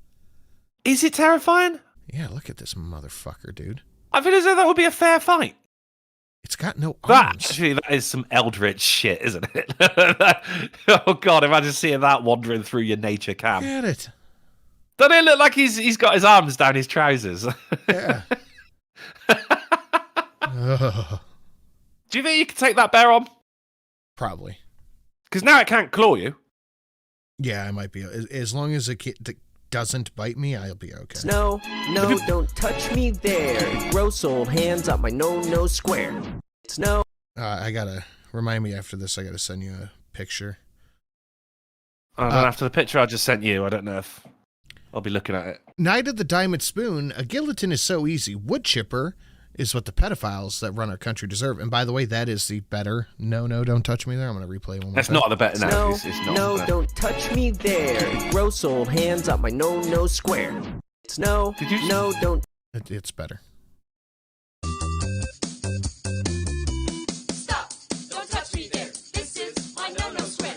Is it terrifying? Yeah, look at this motherfucker, dude. I feel as though that would be a fair fight. It's got no arms. That is some eldritch shit, isn't it? Oh, God, imagine seeing that wandering through your nature cam. Get it. Doesn't it look like he's got his arms down his trousers? Yeah. Do you think you could take that bear on? Probably. Because now it can't claw you. Yeah, I might be. As long as it doesn't bite me, I'll be okay. No, don't touch me there. Gross old hands on my no square. It's no. I gotta remind me after this. I gotta send you a picture. After the picture I just sent you, I don't know if I'll be looking at it. Night of the Diamond Spoon. A guillotine is so easy. Woodchipper is what the pedophiles that run our country deserve. And by the way, that is the better. No, don't touch me there. I'm gonna replay one more That's time. not the better. No, it's not no, don't touch me there. Gross old hands on my no square. It's no. Did you? No, don't. It's better. Stop! Don't touch me there. This is my no square.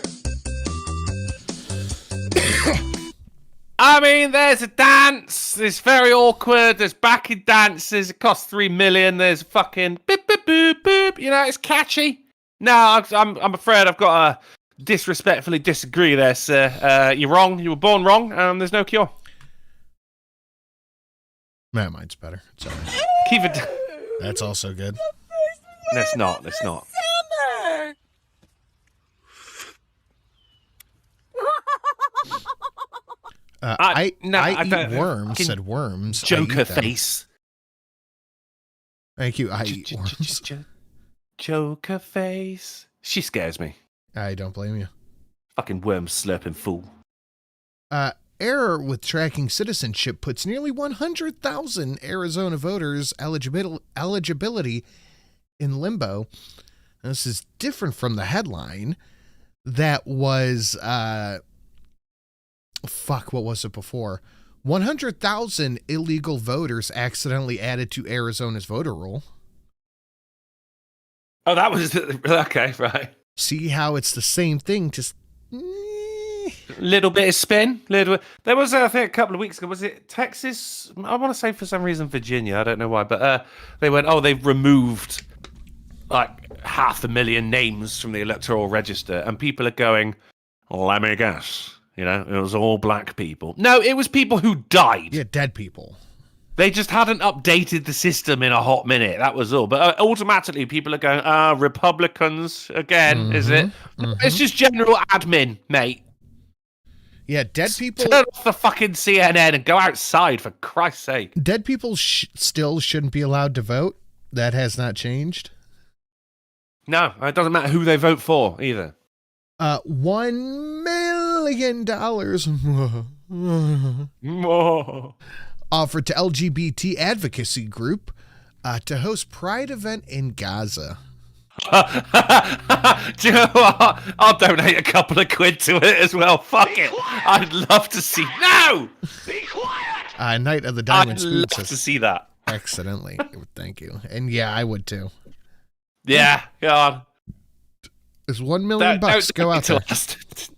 I mean, there's a dance. It's very awkward. There's backing dances. It costs 3 million. There's fucking boop boop boop boop. It's catchy. No, I'm afraid I've got to disrespectfully disagree there, sir. You're wrong. You were born wrong. There's no cure. Mine's better. It's all right. Keep it. That's also good. It's not. It's not. I eat don't- worms. Said worms. Joker face. Thank you. I eat worms. Joker face. She scares me. I don't blame you. Fucking worm slurping fool. Error with tracking citizenship puts nearly 100,000 Arizona voters' eligibility in limbo. Now, this is different from the headline. that was what was it before? 100,000 illegal voters accidentally added to Arizona's voter roll. Oh, that was okay, right. See how it's the same thing, just little bit of spin. There was, I think, a couple of weeks ago. Was it Texas? I want to say for some reason Virginia. I don't know why, but they went, they've removed like 500,000 names from the electoral register, and people are going, let me guess, it was all black people. No, it was people who died. Yeah, dead people. They just hadn't updated the system in a hot minute. That was all. But automatically, people are going, Republicans again, is it? Mm-hmm. It's just general admin, mate. Yeah, dead people. Turn off the fucking CNN and go outside, for Christ's sake. Dead people still shouldn't be allowed to vote. That has not changed. No, it doesn't matter who they vote for either. $1 million offered to LGBT advocacy group to host Pride event in Gaza. Do you know what? I'll donate a couple of quid to it as well. Fuck it. I'd love to see. No! Be quiet! Night of the Diamond Spoon. I'd love to see that. Excellently. Thank you. And yeah, I would too. Yeah, God. There's $1 million bucks. Go out there.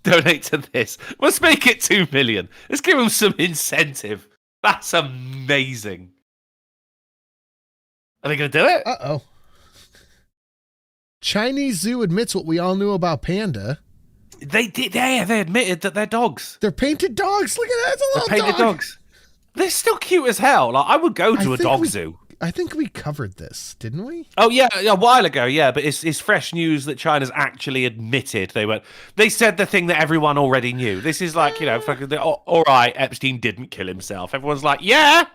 Donate to this. Let's make it 2 million. Let's give them some incentive. That's amazing. Are they going to do it? Uh-oh. Chinese zoo admits what we all knew about panda. They did. Yeah, they admitted that they're dogs. They're painted dogs. Look at that. It's a little painted dog. Dogs. They're still cute as hell. Like, I would go to a dog zoo. I think we covered this, didn't we? Oh yeah, a while ago, yeah. But it's fresh news that China's actually admitted they said the thing that everyone already knew. This is like, fucking. All right, Epstein didn't kill himself. Everyone's like, yeah,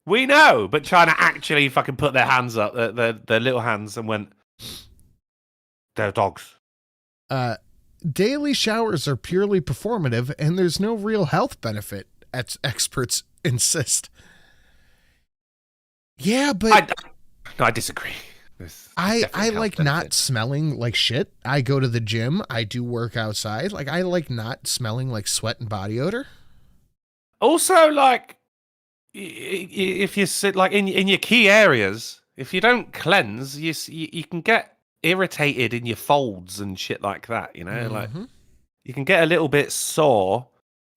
we know. But China actually fucking put their hands up, their little hands, and went, they're dogs. Daily showers are purely performative, and there's no real health benefit, experts insist. Yeah, but I disagree. I like not smelling like shit. I go to the gym. I do work outside. Like, I like not smelling like sweat and body odor. Also, like, if you sit like in your key areas, if you don't cleanse, you can get irritated in your folds and shit like that. Like you can get a little bit sore.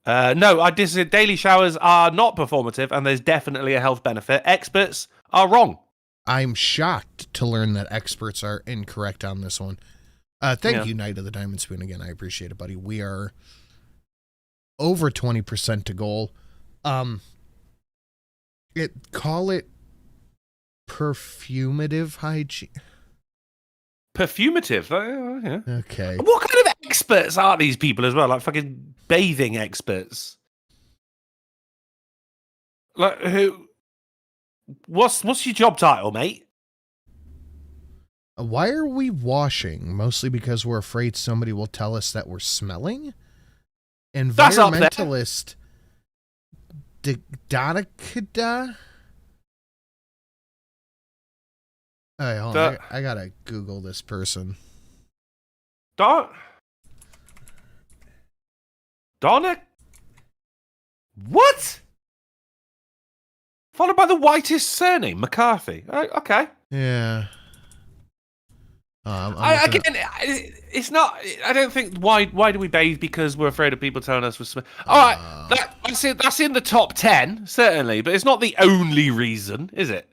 No, I disagree. Daily showers are not performative, and there's definitely a health benefit. Experts are wrong. I'm shocked to learn that experts are incorrect on this one. Thank you, Knight of the Diamond Spoon, again. I appreciate it, buddy. We are over 20% to goal. Call it perfumative hygiene. Perfumative? Yeah. Okay. What kind of experts are these people as well? Like fucking bathing experts? Like who? What's your job title, mate? Why are we washing? Mostly because we're afraid somebody will tell us that we're smelling? Environmentalist Donikada? Hey, hold on. I gotta Google this person. Donna? What? Followed by the whitest surname, McCarthy. Okay. Yeah. It's not. I don't think. Why do we bathe? Because we're afraid of people telling us we're smelling. All right, that's in the top 10 certainly, but it's not the only reason, is it?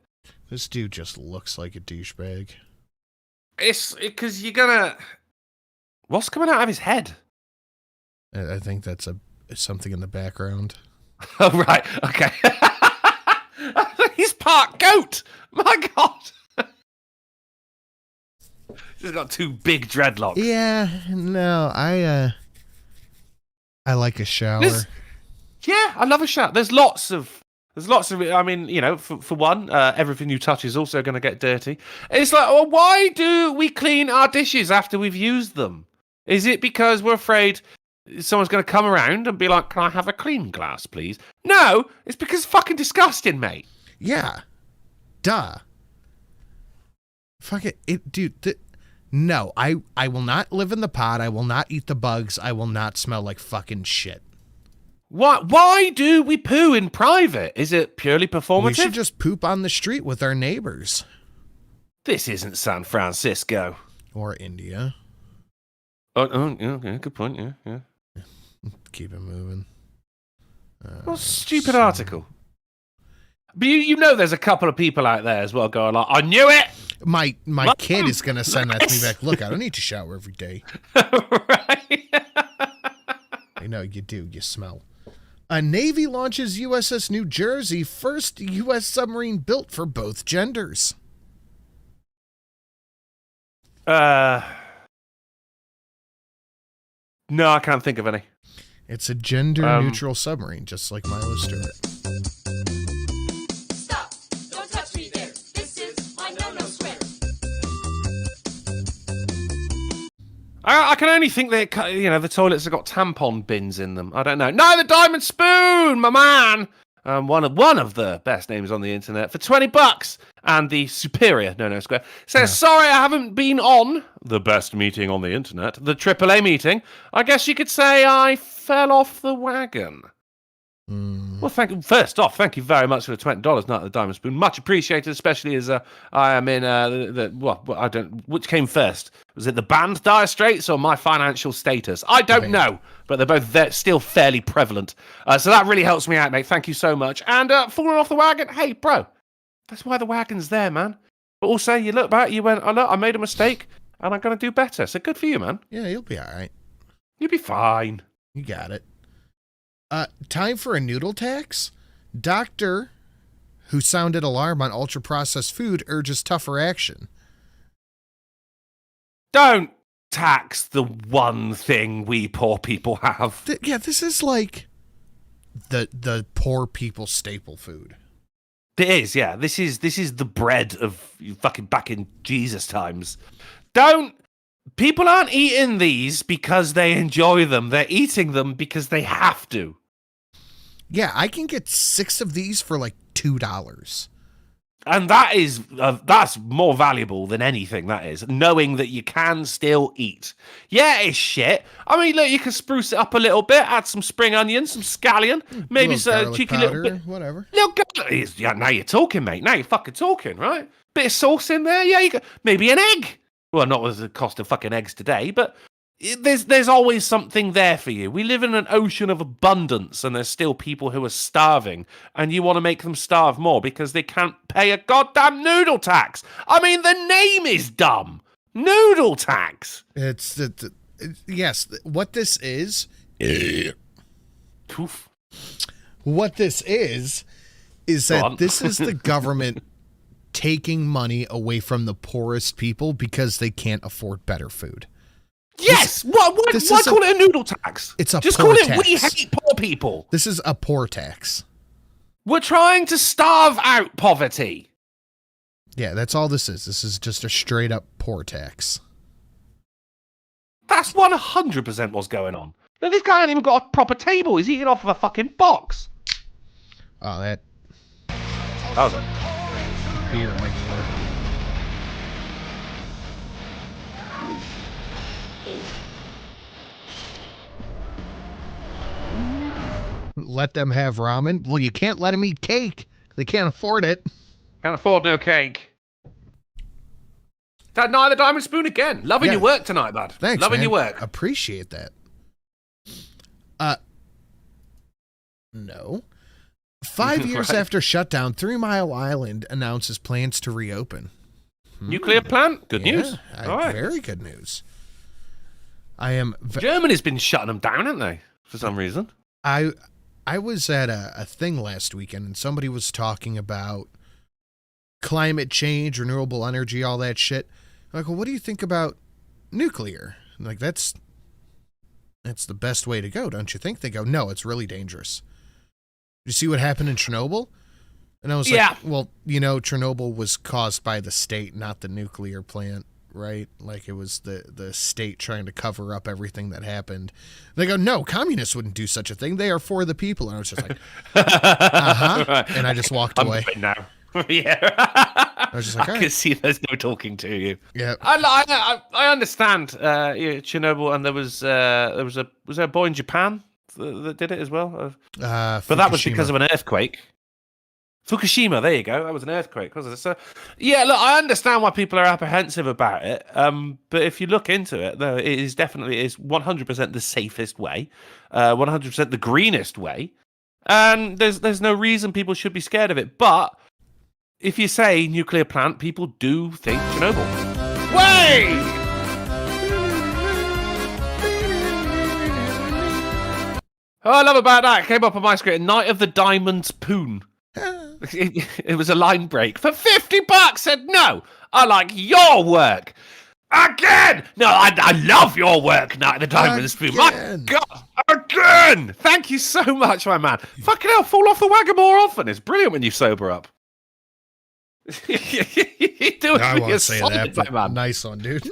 This dude just looks like a douchebag. It's because you're gonna. What's coming out of his head? I think that's something in the background. Oh right, okay. He's part goat. My God. He's got two big dreadlocks. Yeah, no, I like a shower. Yeah, I love a shower. There's lots of. I mean, for one, everything you touch is also going to get dirty. It's like, well, why do we clean our dishes after we've used them? Is it because we're afraid someone's going to come around and be like, can I have a clean glass, please? No, it's because it's fucking disgusting, mate. Yeah. Duh. Fuck it. Dude, No, I will not live in the pod. I will not eat the bugs. I will not smell like fucking shit. Why do we poo in private? Is it purely performative? We should just poop on the street with our neighbors. This isn't San Francisco. Or India. Oh, yeah, good point, yeah. Keep it moving. What a stupid article. But you know there's a couple of people out there as well going like, I knew it! My kid is going to send that to me back. Look, I don't need to shower every day. Right? I know, you do. You smell. A Navy launches USS New Jersey, first U.S. submarine built for both genders. No, I can't think of any. It's a gender-neutral submarine, just like Milo Stewart. Stop! Don't touch me there. This is my no-no square. I can only think that, the toilets have got tampon bins in them. I don't know. No, the Diamond Spoon, my man! One of the best names on the internet for $20, and the superior no square says, Sorry, I haven't been on the best meeting on the internet, the AAA meeting. I guess you could say I fell off the wagon. Well, first off, thank you very much for the $20, not the Diamond Spoon. Much appreciated, especially as I am in which came first? Was it the band Dire Straits or my financial status? I don't know, but they're both still fairly prevalent. So that really helps me out, mate. Thank you so much. And falling off the wagon, hey, bro, that's why the wagon's there, man. But also, you look back, you went, oh, look, I made a mistake, and I'm going to do better. So good for you, man. Yeah, you'll be all right. You'll be fine. You got it. Time for a noodle tax? Doctor who sounded alarm on ultra-processed food urges tougher action. Don't tax the one thing we poor people have. This is like the poor people staple food. It is, yeah. This is the bread of fucking back in Jesus times. People aren't eating these because they enjoy them. They're eating them because they have to. Yeah, I can get 6 of these for like $2. And that's more valuable than anything, that is, knowing that you can still eat. Yeah, it's shit. I mean, look, you can spruce it up a little bit, add some spring onions, some scallion, maybe some cheeky powder, little bit. whatever. Yeah, now you're talking, mate. Now you're fucking talking, right? Bit of sauce in there, yeah, you got maybe an egg. Well, not with the cost of fucking eggs today, but there's always something there for you. We live in an ocean of abundance, and there's still people who are starving, and you want to make them starve more because they can't pay a goddamn noodle tax. I mean, the name is dumb. Noodle tax. Yes, what this is... Oof. What this is that this is the government taking money away from the poorest people because they can't afford better food. Yes! Why call it a noodle tax? It's a Just poor call it tax. We hate poor people. This is a poor tax. We're trying to starve out poverty. Yeah, that's all this is. This is just a straight up poor tax. That's 100% what's going on. Now, this guy hasn't even got a proper table. He's eating off of a fucking box. Oh, that was it. beer might let them have ramen. Well, you can't let them eat cake. They can't afford it. Can't afford no cake. Now the Diamond Spoon again. Loving your work tonight, bud. Thanks, Loving man. your work. Appreciate that. No. 5 years Right. after shutdown, 3 Mile Island announces plans to reopen. Nuclear plant? Good news. All right. Very good news. I am. Germany's been shutting them down, haven't they? For some reason. I was at a thing last weekend, and somebody was talking about climate change, renewable energy, all that shit. I'm like, well, what do you think about nuclear? I'm like, that's the best way to go, don't you think? They go, no, it's really dangerous. You see what happened in Chernobyl? And I was like, well, Chernobyl was caused by the state, not the nuclear plant, right? Like, it was the state trying to cover up everything that happened. They go, no, communists wouldn't do such a thing. They are for the people. And I was just like, Right. And I just walked away. I'm good now. Yeah. I was just like, I can see there's no talking to you. Yeah. I understand Chernobyl, and was there a boy in Japan that did it as well? But that was because of an earthquake. Fukushima, there you go. That was an earthquake, wasn't it? So, yeah, look, I understand why people are apprehensive about it. But if you look into it, though, it is 100% the safest way, 100% the greenest way, and there's no reason people should be scared of it. But if you say nuclear plant, people do think Chernobyl. Way! Oh, I love about that. It came up on my screen. Night of the Diamond Spoon. It was a line break for $50. Said no. I like your work again. No, I love your work. Night of the Diamond Spoon. My God, again. Thank you so much, my man. Fucking hell, fall off the wagon more often. It's brilliant when you sober up. I won't say that, but man. Nice one, dude.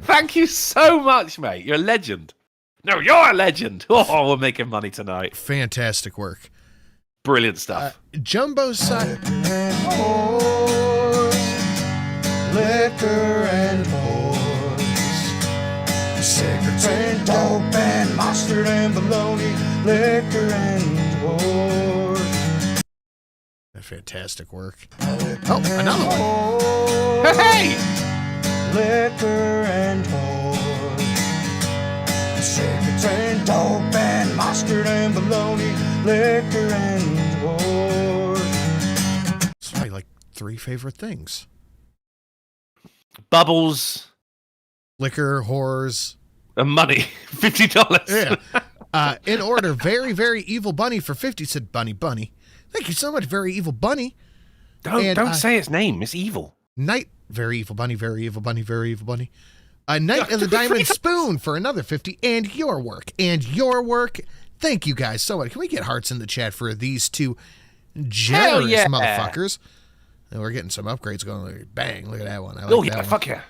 Thank you so much, mate. You're a legend. No, you're a legend. Oh, we're making money tonight. Fantastic work. Brilliant stuff. Jumbo side. Liquor and whores. Cigarettes and dope and mustard and bologna. Liquor and whores. Fantastic work. Oh, another one. Hey! Liquor and whores. Cigarettes and dope and mustard and bologna. Liquor and whores. It's my like 3 favorite things. Bubbles. Liquor, whores. And money. $50. Yeah. In order, Very, Very Evil Bunny for 50 said, Bunny. Thank you so much, Very Evil Bunny. Don't say its name. It's evil. Night, Very Evil Bunny, Very Evil Bunny, Very Evil Bunny. Night of the Diamond Spoon for another 50, and your work. Thank you guys so much. Can we get hearts in the chat for these two generous motherfuckers? And we're getting some upgrades going. Bang, look at that one. I like that one. Fuck yeah.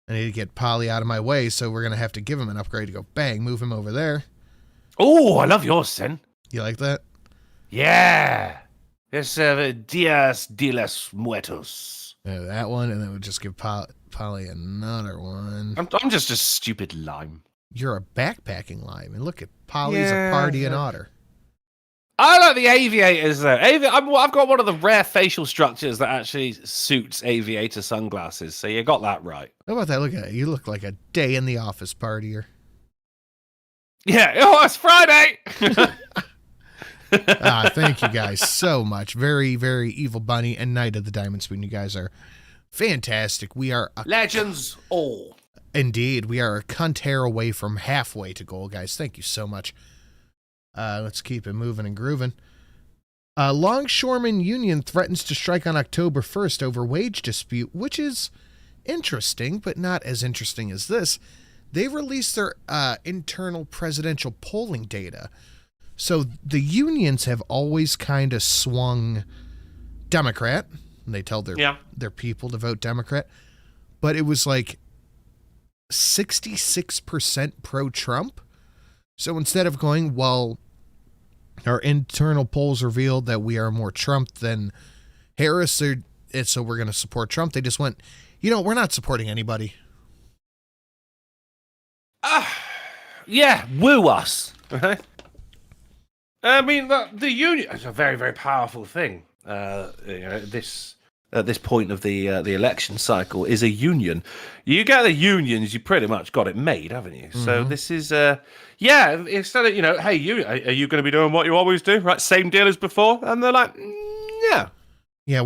I need to get Polly out of my way, so we're going to have to give him an upgrade to go bang, move him over there. Oh, I love yours, Sin. You like that? Yeah. It's Dias de los Muertos. Yeah, that one, and then we'll just give Polly another one. I'm just a stupid lime. You're a backpacking lime, and look at Polly's a party and otter. I like the aviators, though. I've got one of the rare facial structures that actually suits aviator sunglasses, so you got that right. How about that? Look at it. You look like a day in the office partier. Yeah, oh, it's Friday! Thank you guys so much. Very, Very Evil Bunny and Night of the Diamond Spoon. You guys are fantastic. We are legends all. Indeed. We are a cunt hair away from halfway to goal, guys. Thank you so much. Let's keep it moving and grooving. Longshoreman Union threatens to strike on October 1st over wage dispute, which is interesting, but not as interesting as this. They released their internal presidential polling data. So the unions have always kind of swung Democrat. And they tell their people to vote Democrat. But it was like 66% pro-Trump. So instead of going, well, our internal polls revealed that we are more Trump than Harris, so we're going to support Trump, they just went, we're not supporting anybody. Yeah, woo us. I mean, the union is a very, very powerful thing. At this point of the election cycle is a union. You get the unions, you pretty much got it made, haven't you? Mm-hmm. So this is, instead of, hey, are you going to be doing what you always do? Right, same deal as before? And they're like, yeah. Yeah,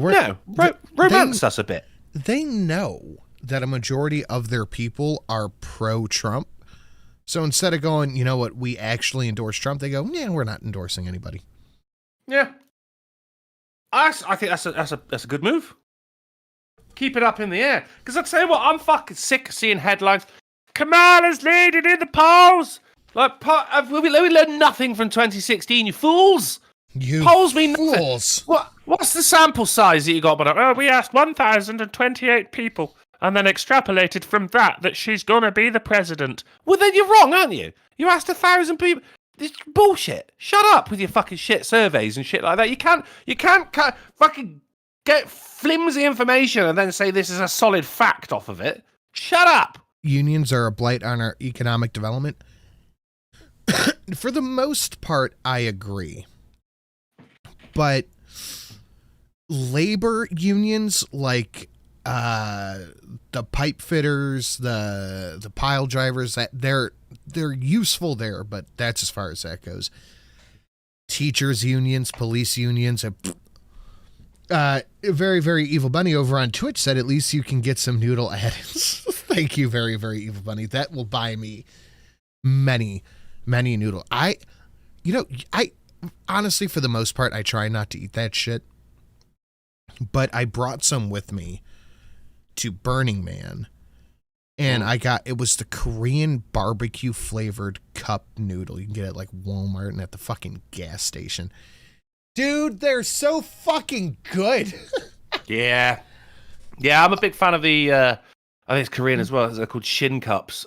romance us a bit. They know that a majority of their people are pro-Trump. So instead of going, you know what, we actually endorse Trump, they go, yeah, we're not endorsing anybody. Yeah. I think that's a good move. Keep it up in the air. Because I'll tell you what, I'm fucking sick of seeing headlines. Kamala's leading in the polls. Like, we learned nothing from 2016, you fools. You polls mean fools. Nothing. What's the sample size that you got? But we asked 1,028 people. And then extrapolated from that she's going to be the president. Well, then you're wrong, aren't you? You asked 1,000 people. This bullshit. Shut up with your fucking shit surveys and shit like that. You can't fucking get flimsy information and then say this is a solid fact off of it. Shut up. Unions are a blight on our economic development. For the most part, I agree. But labor unions like the pipe fitters, the pile drivers, that they're useful there, but that's as far as that goes. Teachers unions, police unions. Very, very evil bunny over on Twitch said at least you can get some noodle add-ins. Thank you, very, very evil bunny. That will buy me many noodle. I honestly, for the most part, I try not to eat that shit, but I brought some with me to Burning Man, and it was the Korean barbecue flavored cup noodle. You can get it at like Walmart and at the fucking gas station. Dude, they're so fucking good. Yeah, I'm a big fan of the, I think it's Korean as well. They're called shin cups.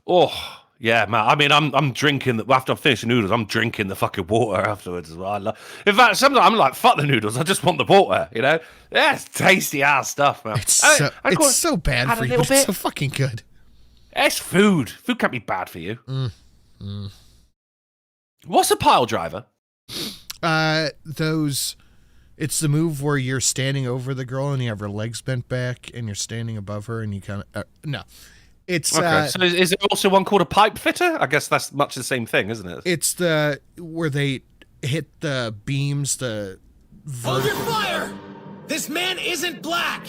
Oh, yeah, man. I mean, I'm drinking, after I've finished the noodles, I'm drinking the fucking water afterwards as well. In fact, sometimes I'm like, fuck the noodles, I just want the water, you know? That's tasty ass stuff, man. It's so bad for you, but it's so fucking good. It's food. Food can't be bad for you. What's a pile driver? It's the move where you're standing over the girl and you have her legs bent back and you're standing above her and you kind of, no. It's okay. So is there also one called a pipe fitter? I guess that's much the same thing, isn't it? It's where they hit the beams, the vertical. Hold your fire! This man isn't black!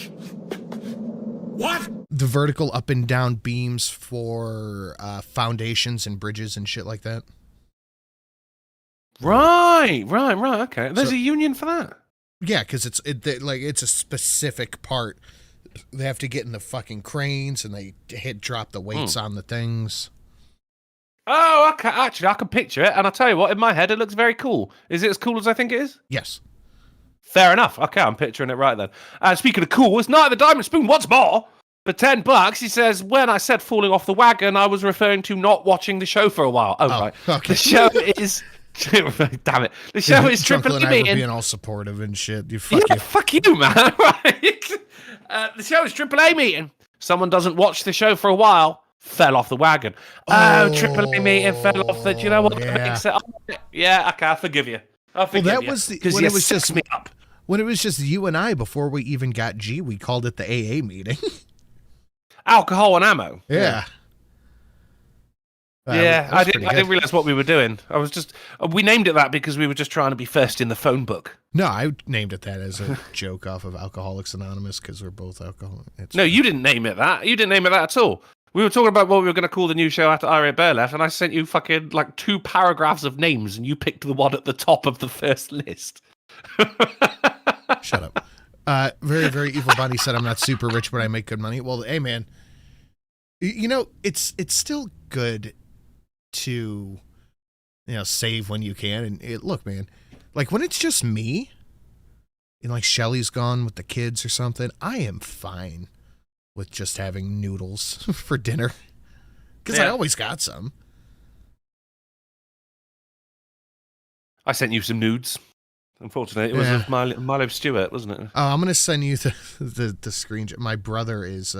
What? The vertical up and down beams for foundations and bridges and shit like that. Right. Okay. There's a union for that. Yeah, because it's a specific part. They have to get in the fucking cranes and they drop the weights on the things. Oh, okay. Actually, I can picture it, and I'll tell you what, in my head, it looks very cool. Is it as cool as I think it is? Yes. Fair enough. Okay, I'm picturing it right then. And speaking of cool, it's Night of the Diamond Spoon once more. For $10, he says, when I said falling off the wagon, I was referring to not watching the show for a while. Oh right. Okay. The show is... Damn it. The show is Triple and I A were being all supportive and shit. You fuck you, man. Right? The show is Triple A meeting. Someone doesn't watch the show for a while, fell off the wagon. Triple A meeting fell off the... Do you know what? Yeah. Yeah, okay, I'll forgive you. When it was just you and I before we even got G, we called it the AA meeting. Alcohol and ammo. Yeah. I didn't realize what we were doing. We named it that because we were just trying to be first in the phone book. No, I named it that as a joke off of Alcoholics Anonymous because we're both alcoholics. No, you didn't name it that. You didn't name it that at all. We were talking about what we were going to call the new show after Ira Bear left, and I sent you fucking like 2 paragraphs of names, and you picked the one at the top of the first list. Shut up. Very, very evil bunny said I'm not super rich, but I make good money. Well, hey, man, you know, it's still good to, save when you can. And look, man, like when it's just me and like Shelly's gone with the kids or something, I am fine with just having noodles for dinner because I always got some. I sent you some nudes. Unfortunately, it was of Milo Stewart, wasn't it? Oh, I'm going to send you the screenshot. My brother is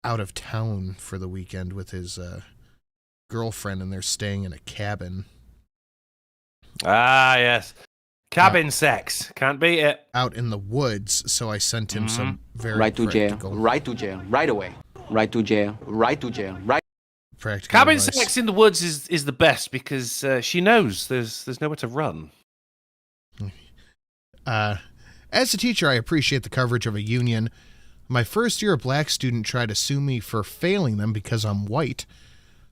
out of town for the weekend with his girlfriend, and they're staying in a cabin. Ah, yes. Cabin sex. Can't beat it. Out in the woods, so I sent him some very Right to jail. Right to jail. Right away. Right to jail. Right to jail. Right. Practical cabin advice. sex in the woods is the best because she knows there's nowhere to run. As a teacher, I appreciate the coverage of a union. My first year, a black student tried to sue me for failing them because I'm white.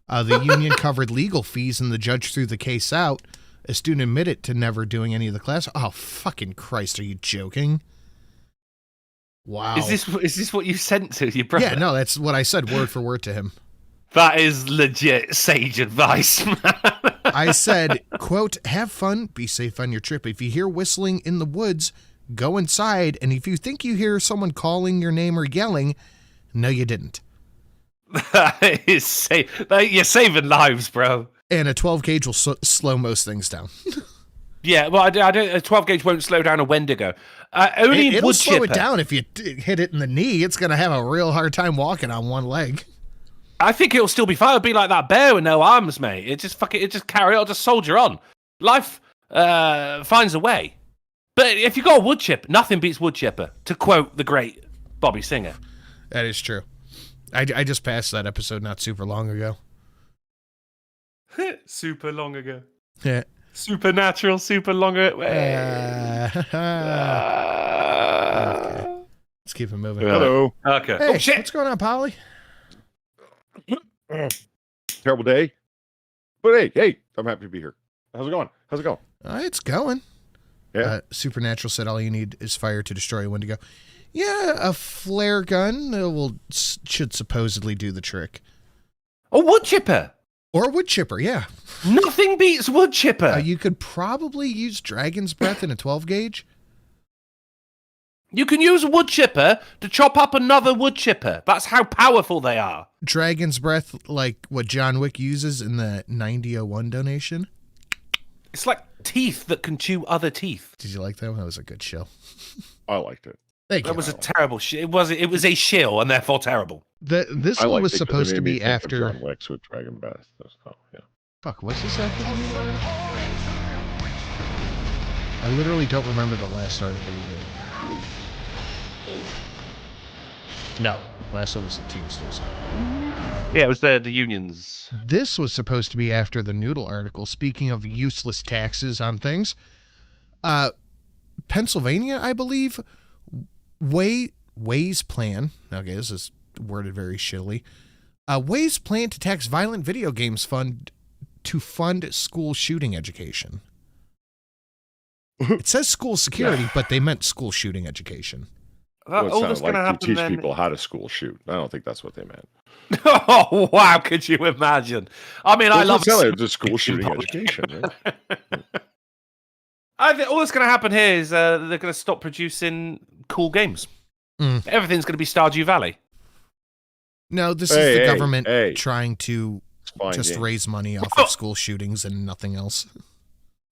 The union covered legal fees and the judge threw the case out. A student admitted to never doing any of the class. Oh, fucking Christ, are you joking? Wow. Is this what you sent to your brother? Yeah, no, that's what I said word for word to him. That is legit sage advice, man. I said, quote, have fun, be safe on your trip. If you hear whistling in the woods, go inside. And if you think you hear someone calling your name or yelling, no, you didn't. That is safe. You're saving lives, bro. And a 12 gauge will slow most things down. Yeah, well, I don't. A 12 gauge won't slow down a Wendigo. Only It'll Woodchipper. slow it down if you hit it in the knee. It's going to have a real hard time walking on one leg. I think it'll still be fine. It'll be like that bear with no arms, mate. It just carry on, just soldier on. Life finds a way. But if you got a Woodchipper, nothing beats Woodchipper, to quote the great Bobby Singer. That is true. I just passed that episode not super long ago. Super long ago. Yeah. Supernatural, super long ago. Okay. Let's keep it moving. Hello. Okay. Hey, Oh, shit. what's going on, Polly? Terrible day. But hey, I'm happy to be here. How's it going? It's going. Yeah. Supernatural said all you need is fire to destroy a Wendigo. Yeah, a flare gun should supposedly do the trick. A Woodchipper. Or a Woodchipper, yeah. Nothing beats Woodchipper. You could probably use Dragon's Breath in a 12 gauge. You can use a Woodchipper to chop up another Woodchipper. That's how powerful they are. Dragon's Breath, like what John Wick uses in the 9001 donation. It's like teeth that can chew other teeth. Did you like that one? That was a good show. I liked it. Thank you. That was a terrible shit. It was a shill and therefore terrible. This one was supposed to be after John Wick's with Dragon Breath. So, yeah. Fuck, what's this after? I literally don't remember the last article you did. No, last one was the Teamsters. Yeah, it was the unions. This was supposed to be after the Noodle article. Speaking of useless taxes on things, Pennsylvania, I believe, Way's plan. Okay, this is worded very shilly. Way's plan to tax violent video games fund school shooting education. It says school security, but they meant school shooting education. All that's going to happen teach then... people how to school shoot. I don't think that's what they meant. Oh, wow, could you imagine? I mean, I love the school shooting education. Right? I think all that's going to happen here is they're going to stop producing cool games. Everything's going to be Stardew Valley. No, this is the government trying to just raise money off of school shootings and nothing else.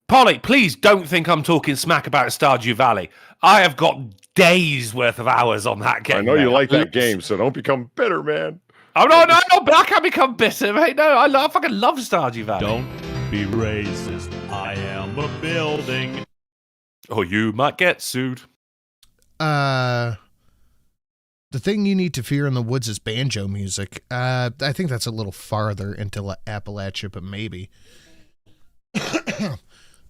Polly, please don't think I'm talking smack about Stardew Valley. I have got days worth of hours on that game. I know you like that game, so don't become bitter, man. Oh, no, but I can't become bitter, mate. No, I fucking love Stardew Valley. Don't be racist. I am a building. Or you might get sued. The thing you need to fear in the woods is banjo music. I think that's a little farther into Appalachia, but maybe.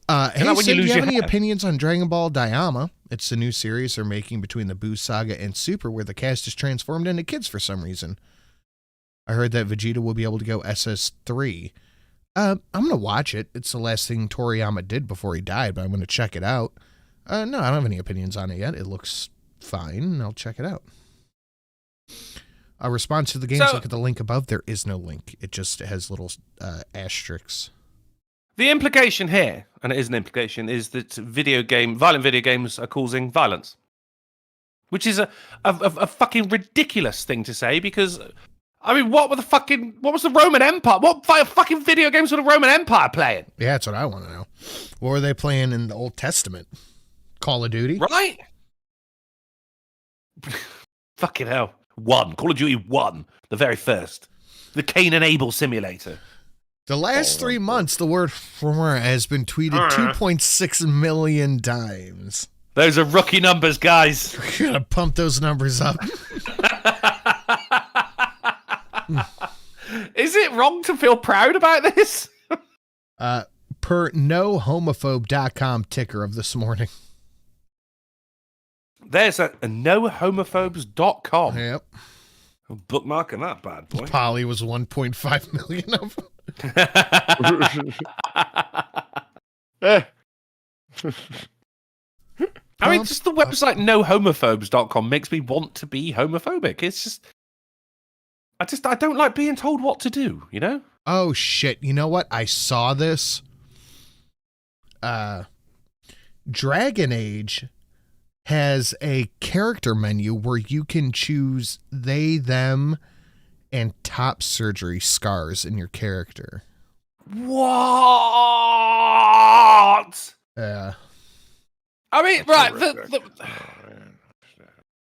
Hey, Sid, do you have any opinions on Dragon Ball Daima? It's a new series they're making between the Buu Saga and Super, where the cast is transformed into kids for some reason. I heard that Vegeta will be able to go SS3. I'm going to watch it. It's the last thing Toriyama did before he died, but I'm going to check it out. No, I don't have any opinions on it yet. It looks fine, and I'll check it out. A response to the games, look at the link above. There is no link. It just has little asterisks. The implication here, and it is an implication, is that violent video games are causing violence. Which is a fucking ridiculous thing to say, because, I mean, what was the Roman Empire? What fucking video games were the Roman Empire playing? Yeah, that's what I want to know. What were they playing in the Old Testament? Call of Duty? Right? Fucking hell. Call of Duty 1, the very first. The Cain and Abel simulator. The last 3 months, the word "former" has been tweeted 2.6 million times. Those are rookie numbers, guys. We're gonna pump those numbers up. Is it wrong to feel proud about this? Per nohomophobe.com ticker of this morning. There's a nohomophobes.com. Yep. I'm bookmarking that bad boy. Polly was 1.5 million of them. I mean, just the website nohomophobes.com makes me want to be homophobic. It's just, I don't like being told what to do, you know? Oh, shit. You know what? I saw this. Dragon Age has a character menu where you can choose they, them, and top surgery scars in your character. What? Yeah. I mean, right,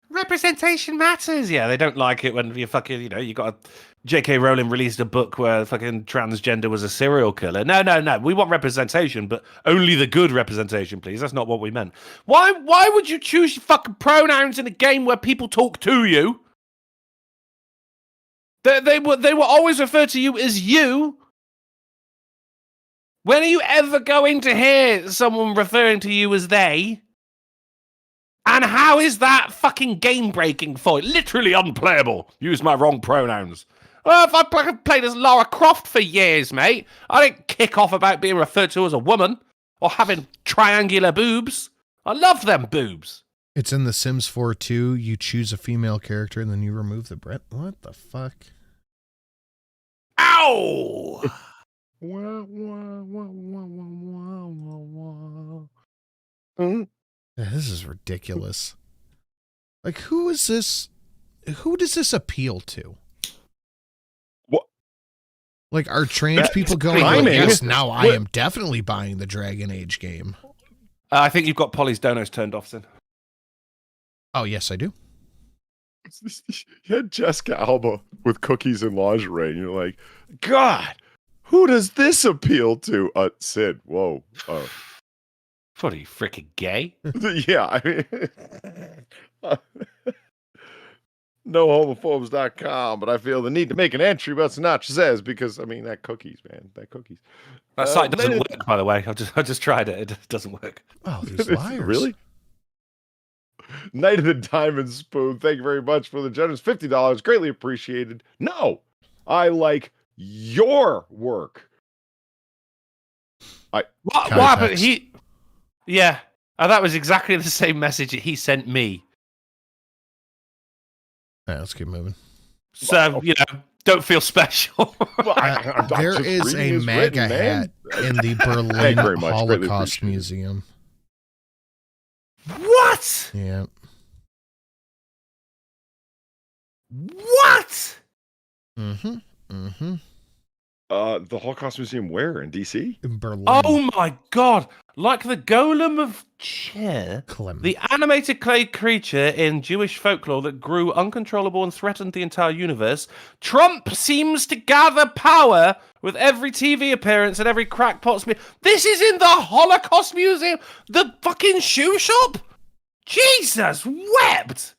representation matters. Yeah, they don't like it when you fucking, you got J.K. Rowling released a book where fucking transgender was a serial killer. No. We want representation, but only the good representation, please. That's not what we meant. Why would you choose your fucking pronouns in a game where people talk to you? They were always referred to you as you. When are you ever going to hear someone referring to you as they? And how is that fucking game-breaking for it? Literally unplayable. Use my wrong pronouns. Well, if I played as Lara Croft for years, mate, I didn't kick off about being referred to as a woman or having triangular boobs. I love them boobs. It's in The Sims 4 2. You choose a female character and then you remove the Brett. What the fuck? Ow! This is ridiculous. Like, who is this? Who does this appeal to? What? Like, are trans people going, yes, now I am definitely buying the Dragon Age game? I think you've got Polly's donos turned off, Sin. Oh, yes, I do. You had Jessica Alba with cookies and lingerie, and you're like, God, who does this appeal to? Sid, whoa. What are you, freaking gay? Yeah, I mean, nohomophobes.com, but I feel the need to make an entry about Sinatra Says because, I mean, that cookies, man, that cookies. That site doesn't work, by the way. I just tried it. It doesn't work. Oh, these liars. Really? Night of the Diamond Spoon, thank you very much for the generous $50. Greatly appreciated. No, I like your work. What happened? Yeah, that was exactly the same message that he sent me. All right, let's keep moving. So, don't feel special. There is a MAGA hat in the Berlin Holocaust Museum. What? Yeah. What? Mm-hmm. Mm-hmm. The Holocaust Museum where? In D.C.? In Berlin. Oh my God. Like the golem of Cher, the animated clay creature in Jewish folklore that grew uncontrollable and threatened the entire universe, Trump seems to gather power with every TV appearance and every crackpot speech. This is in the Holocaust Museum, the fucking shoe shop? Jesus wept!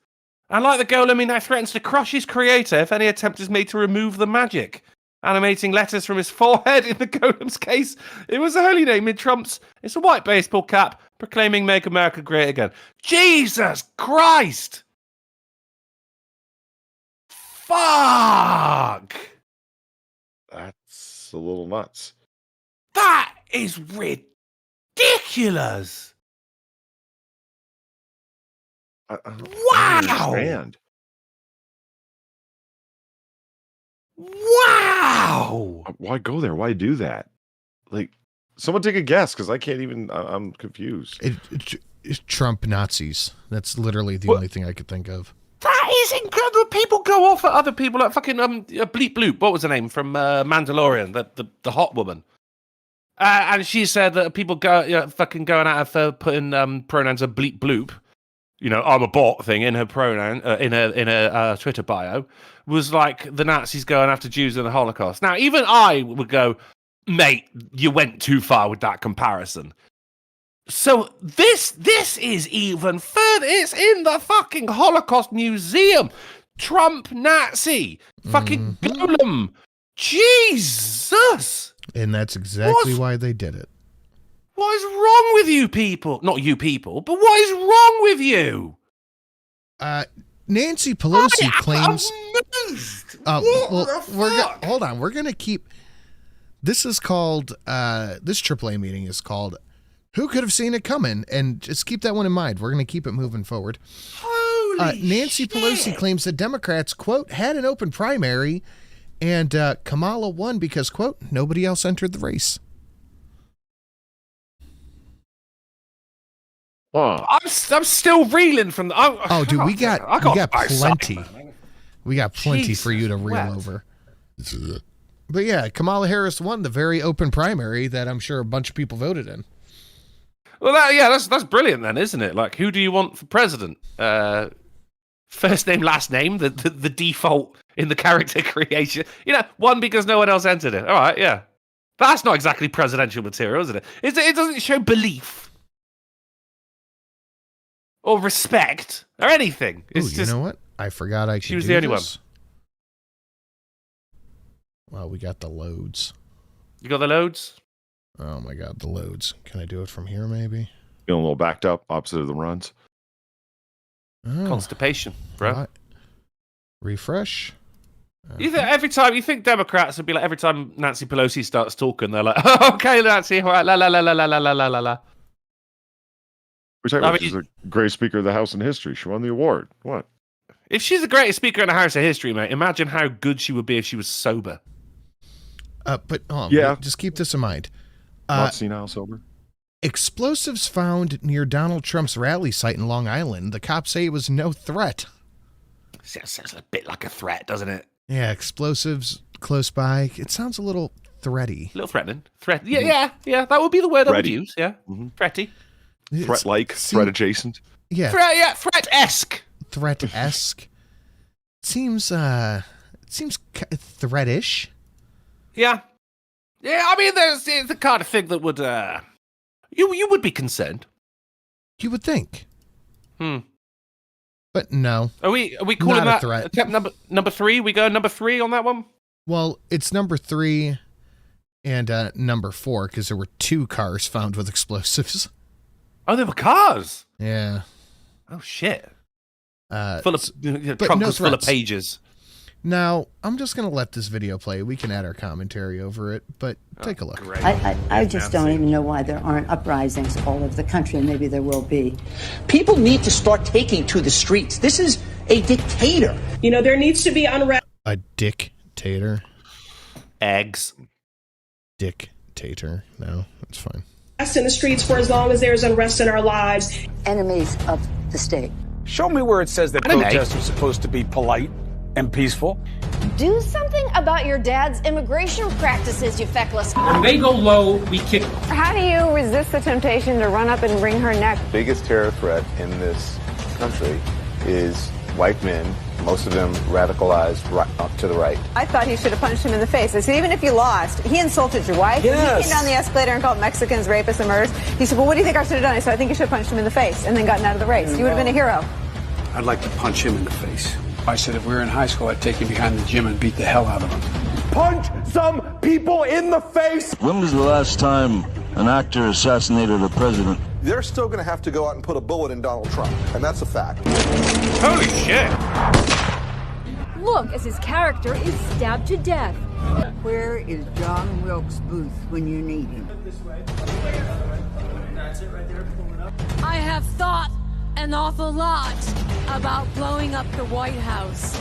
And like the golem, he now threatens to crush his creator if any attempt is made to remove the magic. Animating letters from his forehead in the golem's case. It was a holy name in Trump's. It's a white baseball cap proclaiming Make America Great Again. Jesus Christ! Fuck! That's a little nuts. That is ridiculous! I Wow! don't understand. Wow! Why go there? Why do that? Like, someone take a guess, because I can't even. I'm confused. It's Trump Nazis. That's literally the only thing I could think of. That is incredible. People go off at other people like fucking Bleep Bloop. What was her name from Mandalorian? The hot woman. And she said that people fucking going at her for putting pronouns of Bleep Bloop. I'm a bot thing in her pronoun in her Twitter bio was like the Nazis going after Jews in the Holocaust. Now, even I would go, mate, you went too far with that comparison. So this is even further. It's in the fucking Holocaust Museum. Trump Nazi. Fucking golem. Jesus. And that's exactly why they did it. What is wrong with you people? Not you people, but what is wrong with you? Nancy Pelosi claims. Hold on. We're gonna keep. This is called. This AAA meeting is called. Who could have seen it coming? And just keep that one in mind. We're gonna keep it moving forward. Holy Nancy shit. Pelosi claims that Democrats, quote, had an open primary, and Kamala won because, quote, nobody else entered the race. I'm still reeling from the. Dude, we got plenty. We got plenty Jesus for you to reel wept. over. But yeah, Kamala Harris won the very open primary that I'm sure a bunch of people voted in. Well, that's brilliant then, isn't it? Like, who do you want for president? First name, last name, the default in the character creation. You know, one because no one else entered it. All right, yeah. That's not exactly presidential material, is it? It doesn't show belief or respect or anything. It's just, you know what? I forgot I could. She was the only one. Well, we got the loads. You got the loads? Oh my god, the loads. Can I do it from here, maybe? Feeling a little backed up, opposite of the runs. Oh, constipation, bro. Right. Refresh. You think every time Democrats would be like every time Nancy Pelosi starts talking, they're like, oh, "Okay, Nancy, all right, la la la la la la la la la." We're talking about she's the greatest speaker of the House in history. She won the award. What? If she's the greatest speaker in the House of history, mate, imagine how good she would be if she was sober. But yeah, just keep this in mind. Not senile sober. Explosives found near Donald Trump's rally site in Long Island. The cops say it was no threat. Sounds a bit like a threat, doesn't it? Yeah, explosives close by. It sounds a little threaty. A little threatening. Threat. Yeah. That would be the word I would use. Yeah. Mm-hmm. Threaty. Threat-like, threat-adjacent. Yeah. Threat-esque. Threat-esque. Seems threatish. Yeah. Yeah, I mean, it's the kind of thing that would, you would be concerned. You would think. But no. Are we calling that threat? Attempt number 3? We go number 3 on that one? Well, it's number 3 and number 4 because there were 2 cars found with explosives. Oh, there were cars? Yeah. Oh, shit. Trunk was full of pages. Now, I'm just going to let this video play. We can add our commentary over it, but take a look. I just don't even know why there aren't uprisings all over the country, and maybe there will be. People need to start taking to the streets. This is a dictator. You know, there needs to be unrest. A dictator? Eggs. Dictator. No, that's fine. In the streets for as long as there's unrest in our lives. Enemies of the state. Show me where it says that protests are supposed to be polite and peaceful. Do something about your dad's immigration practices, you feckless. When they go low, we kick. How do you resist the temptation to run up and wring her neck? The biggest terror threat in this country is white men, most of them radicalized up to the right. I thought he should have punched him in the face. I said, even if you lost, he insulted your wife. Yes. He came down the escalator and called Mexicans rapists and murderers. He said, well, what do you think I should have done? I said, I think you should have punched him in the face and then gotten out of the race. You would have been a hero. I'd like to punch him in the face. I said if we were in high school, I'd take him behind the gym and beat the hell out of him. Punch some people in the face! When was the last time an actor assassinated a president? They're still going to have to go out and put a bullet in Donald Trump, and that's a fact. Holy shit! Look as his character is stabbed to death. Where is John Wilkes Booth when you need him? That's it right there. Pull it up. I have thought an awful lot about blowing up the White House.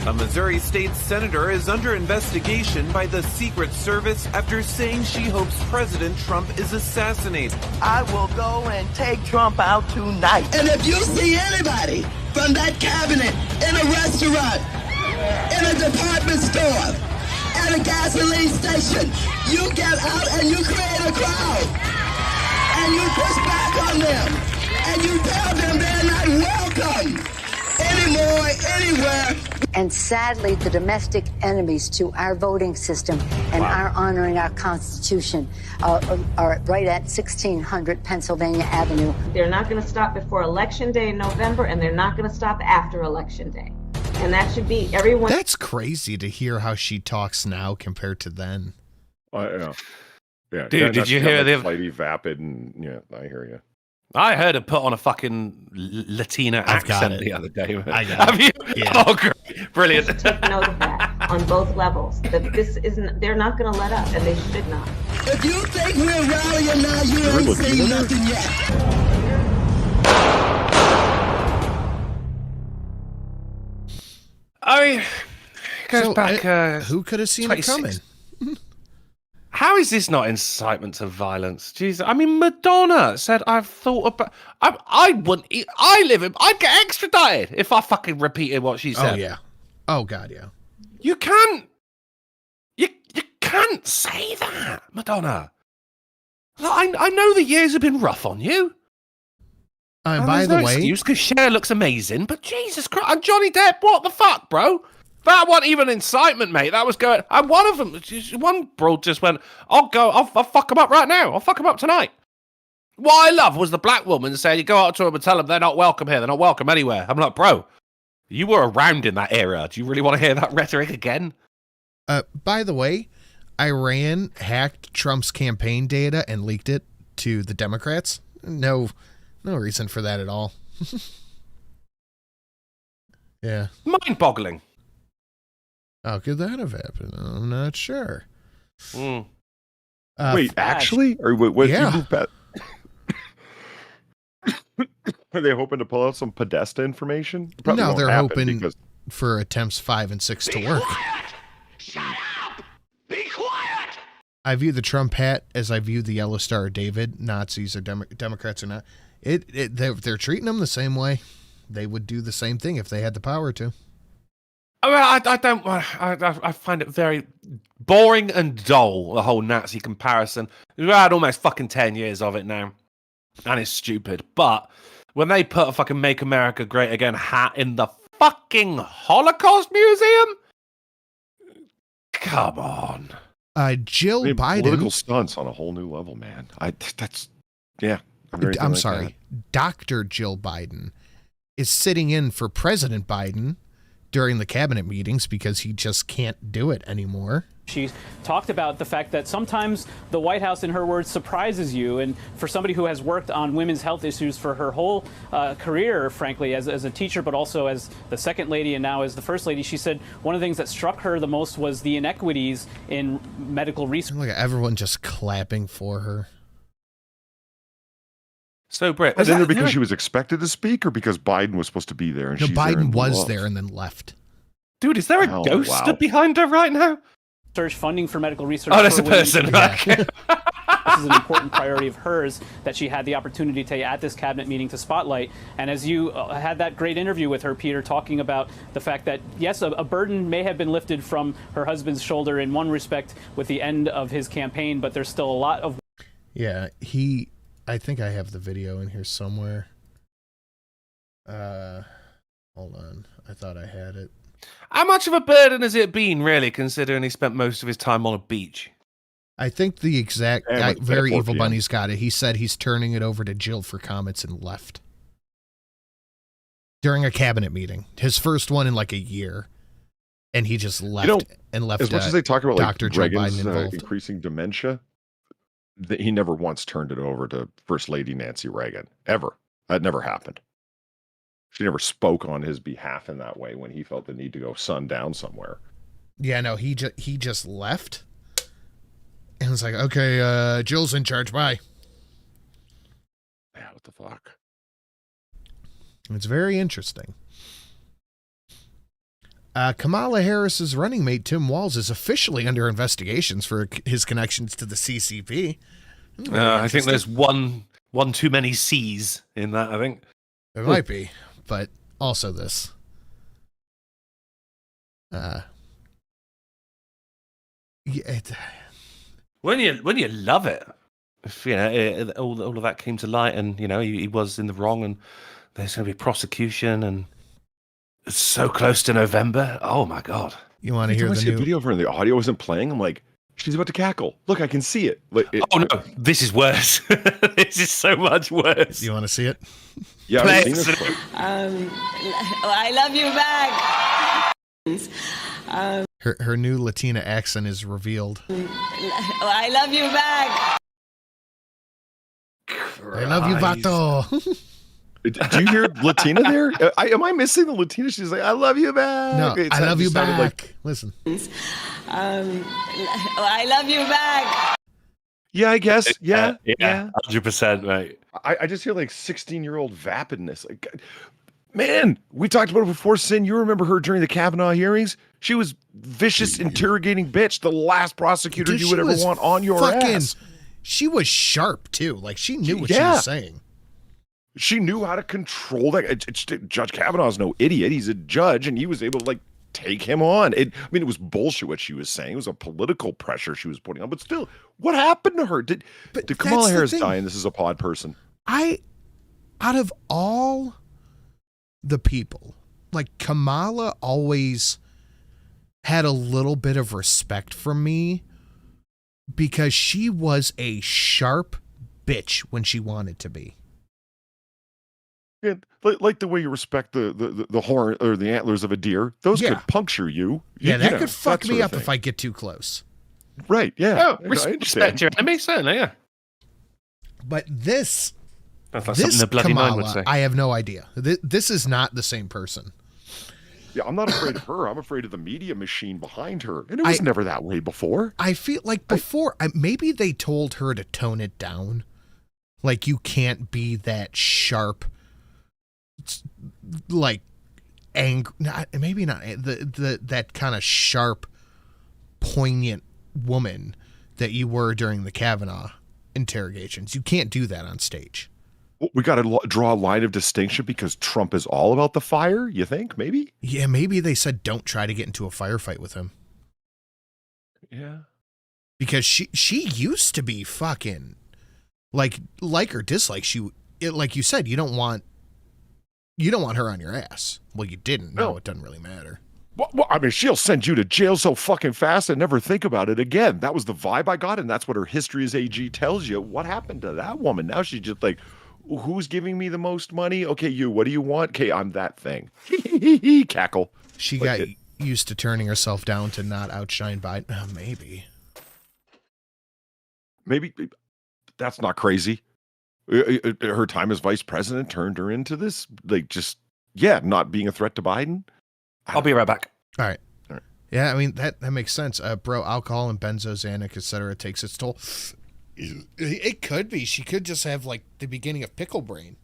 A Missouri state senator is under investigation by the Secret Service after saying she hopes President Trump is assassinated. I will go and take Trump out tonight. And if you see anybody from that cabinet in a restaurant, in a department store, at a gasoline station, you get out and you create a crowd. And you push back on them. And you tell them they're not welcome anymore, anywhere. And sadly, the domestic enemies to our voting system and our honoring our Constitution are right at 1600 Pennsylvania Avenue. They're not going to stop before Election Day in November, and they're not going to stop after Election Day. And that should be everyone. That's crazy to hear how she talks now compared to then. Yeah. Dude, did you hear the flighty, vapid, and yeah, I hear you. I heard her put on a fucking Latina accent the other day. I got Have you? Yeah. Oh, great. Brilliant. Take note of that on both levels. That this isn't. They're not going to let up, and they should not. If you think we're rallying now, you ain't seen nothing yet. I mean, goes back. Who could have seen it coming? How is this not incitement to violence? Jesus, I mean, Madonna said, "I've thought about. I'd get extradited if I fucking repeated what she said." Oh yeah. Oh god, yeah. You can't shouldn't say that, Madonna. I know the years have been rough on you. And by the way, because Cher looks amazing, but Jesus Christ, and Johnny Depp, what the fuck, bro? That wasn't even incitement, mate. That was going. And one of them, one broad just went, I'll fuck him up right now. I'll fuck him up tonight. What I love was the black woman saying, you go out to them and tell them they're not welcome here. They're not welcome anywhere. I'm like, bro, you were around in that era. Do you really want to hear that rhetoric again? By the way, Iran hacked Trump's campaign data and leaked it to the Democrats. No reason for that at all. Yeah. Mind-boggling. How could that have happened? I'm not sure. Wait, actually? Or what? Yeah. Are they hoping to pull out some Podesta information? No, they're hoping for attempts 5 and 6 to work. Shut up! Be quiet! I view the Trump hat as I view the Yellow Star of David. Nazis or Democrats or not. They're treating them the same way. They would do the same thing if they had the power to. I find it very boring and dull, the whole Nazi comparison. We've had almost fucking 10 years of it now, and it's stupid. But when they put a fucking Make America Great Again hat in the fucking Holocaust Museum, come on. Jill Biden. Political stunts on a whole new level, man. I'm sorry. Like Dr. Jill Biden is sitting in for President Biden during the cabinet meetings because he just can't do it anymore. She talked about the fact that sometimes the White House, in her words, surprises you. And for somebody who has worked on women's health issues for her whole career, frankly, as a teacher, but also as the second lady and now as the first lady, she said one of the things that struck her the most was the inequities in medical research. Look at everyone just clapping for her. So, Britt, is that because she was expected to speak or because Biden was supposed to be there? And no, she's Biden was there and then left. Dude, is there a ghost stood behind her right now? Search funding for medical research. Oh, that's a person. This is an important priority of hers that she had the opportunity to at this cabinet meeting to spotlight. And as you had that great interview with her, Peter, talking about the fact that, yes, a burden may have been lifted from her husband's shoulder in one respect with the end of his campaign, but there's still a lot of... Yeah, I think I have the video in here somewhere. Hold on. I thought I had it. How much of a burden has it been, really, considering he spent most of his time on a beach? I think the exact very evil bunny's got it. He said he's turning it over to Jill for comments and left during a cabinet meeting, his first one in like a year, and he just left and left. As much as they talk about Dr. like Joe Reagan's Biden involved. increasing dementia, he never once turned it over to First Lady Nancy Reagan ever. That never happened. She never spoke on his behalf in that way when he felt the need to go sundown somewhere. Yeah, no, he just left. And it's like, okay, Jill's in charge. Bye. Yeah, what the fuck? It's very interesting. Kamala Harris's running mate, Tim Walz, is officially under investigations for his connections to the CCP. I think there's one too many C's in that, I think. There might be, but also this. When you love it, if, you know, all of that came to light, and you know he was in the wrong, and there's going to be prosecution, and it's so close to November. Oh my god! You want to hear the new video of her and the audio isn't playing? I'm like, she's about to cackle. Look, I can see it. Oh no, this is worse. This is so much worse. You want to see it? Yeah, I've seen this. I love you back. Her new Latina accent is revealed. I love you back. I love you, vato. Do you hear Latina there? Am I missing the Latina? She's like, I love you back. No, I love you back. Like, listen. I love you back. Yeah, I guess. Yeah. 100%, mate. I just hear like 16-year-old vapidness. Like, man, we talked about it before, Sin. You remember her during the Kavanaugh hearings? She was vicious, interrogating bitch, the last prosecutor you would ever want on your ass. She was sharp, too. Like, she knew what she was saying. She knew how to control that. Judge Kavanaugh's no idiot. He's a judge, and he was able to, like, take him on. It was bullshit what she was saying. It was a political pressure she was putting on. But still, what happened to her? Did Kamala Harris die and this is a pod person? Out of all the people, like Kamala always had a little bit of respect from me because she was a sharp bitch when she wanted to be. Yeah, like the way you respect the horn or the antlers of a deer. Those could puncture you. Yeah, that could fuck me up if I get too close. Right, yeah. Oh, respect your enemy, certainly, yeah. But this something the bloody Kamala, nine would say. I have no idea. This is not the same person. Yeah, I'm not afraid of her. I'm afraid of the media machine behind her. And it was never that way before. I feel like before, maybe they told her to tone it down. Like, you can't be that sharp, like, angry, maybe not, that kind of sharp, poignant woman that you were during the Kavanaugh interrogations. You can't do that on stage. We got to draw a line of distinction because Trump is all about the fire, you think? Maybe? Yeah, maybe they said don't try to get into a firefight with him. Yeah. Because she used to be fucking, like or dislike, like you said, you don't want her on your ass. Well, you didn't. No, it doesn't really matter. Well, I mean, she'll send you to jail so fucking fast and never think about it again. That was the vibe I got, and that's what her history as AG tells you. What happened to that woman? Now she's just like, who's giving me the most money? Okay, you. What do you want? Okay, I'm that thing. Cackle. She got used to turning herself down to not outshine Biden. Maybe that's not crazy. Her time as vice president turned her into this, like, just, not being a threat to Biden. I'll be right back. All right. Yeah, I mean, that makes sense. Bro, alcohol and benzodiazepines, etc. takes its toll. It could be. She could just have, like, the beginning of pickle brain.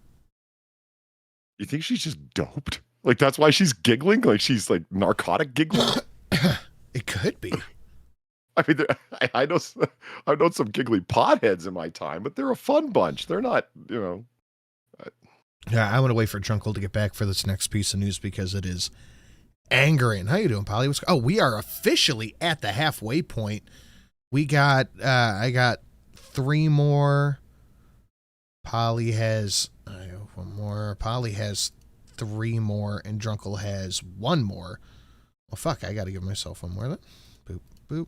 You think she's just doped? Like, that's why she's giggling? Like, she's, like, narcotic giggling? It could be. I mean, I've known some giggly potheads in my time, but they're a fun bunch. They're not, Yeah, I want to wait for Drunkle to get back for this next piece of news because it is angering. How you doing, Polly? We are officially at the halfway point. We got, I got 3 more. Polly has, I have 1 more. Polly has 3 more, and Drunkle has 1 more. Well, fuck, I got to give myself 1 more then. Boop, boop.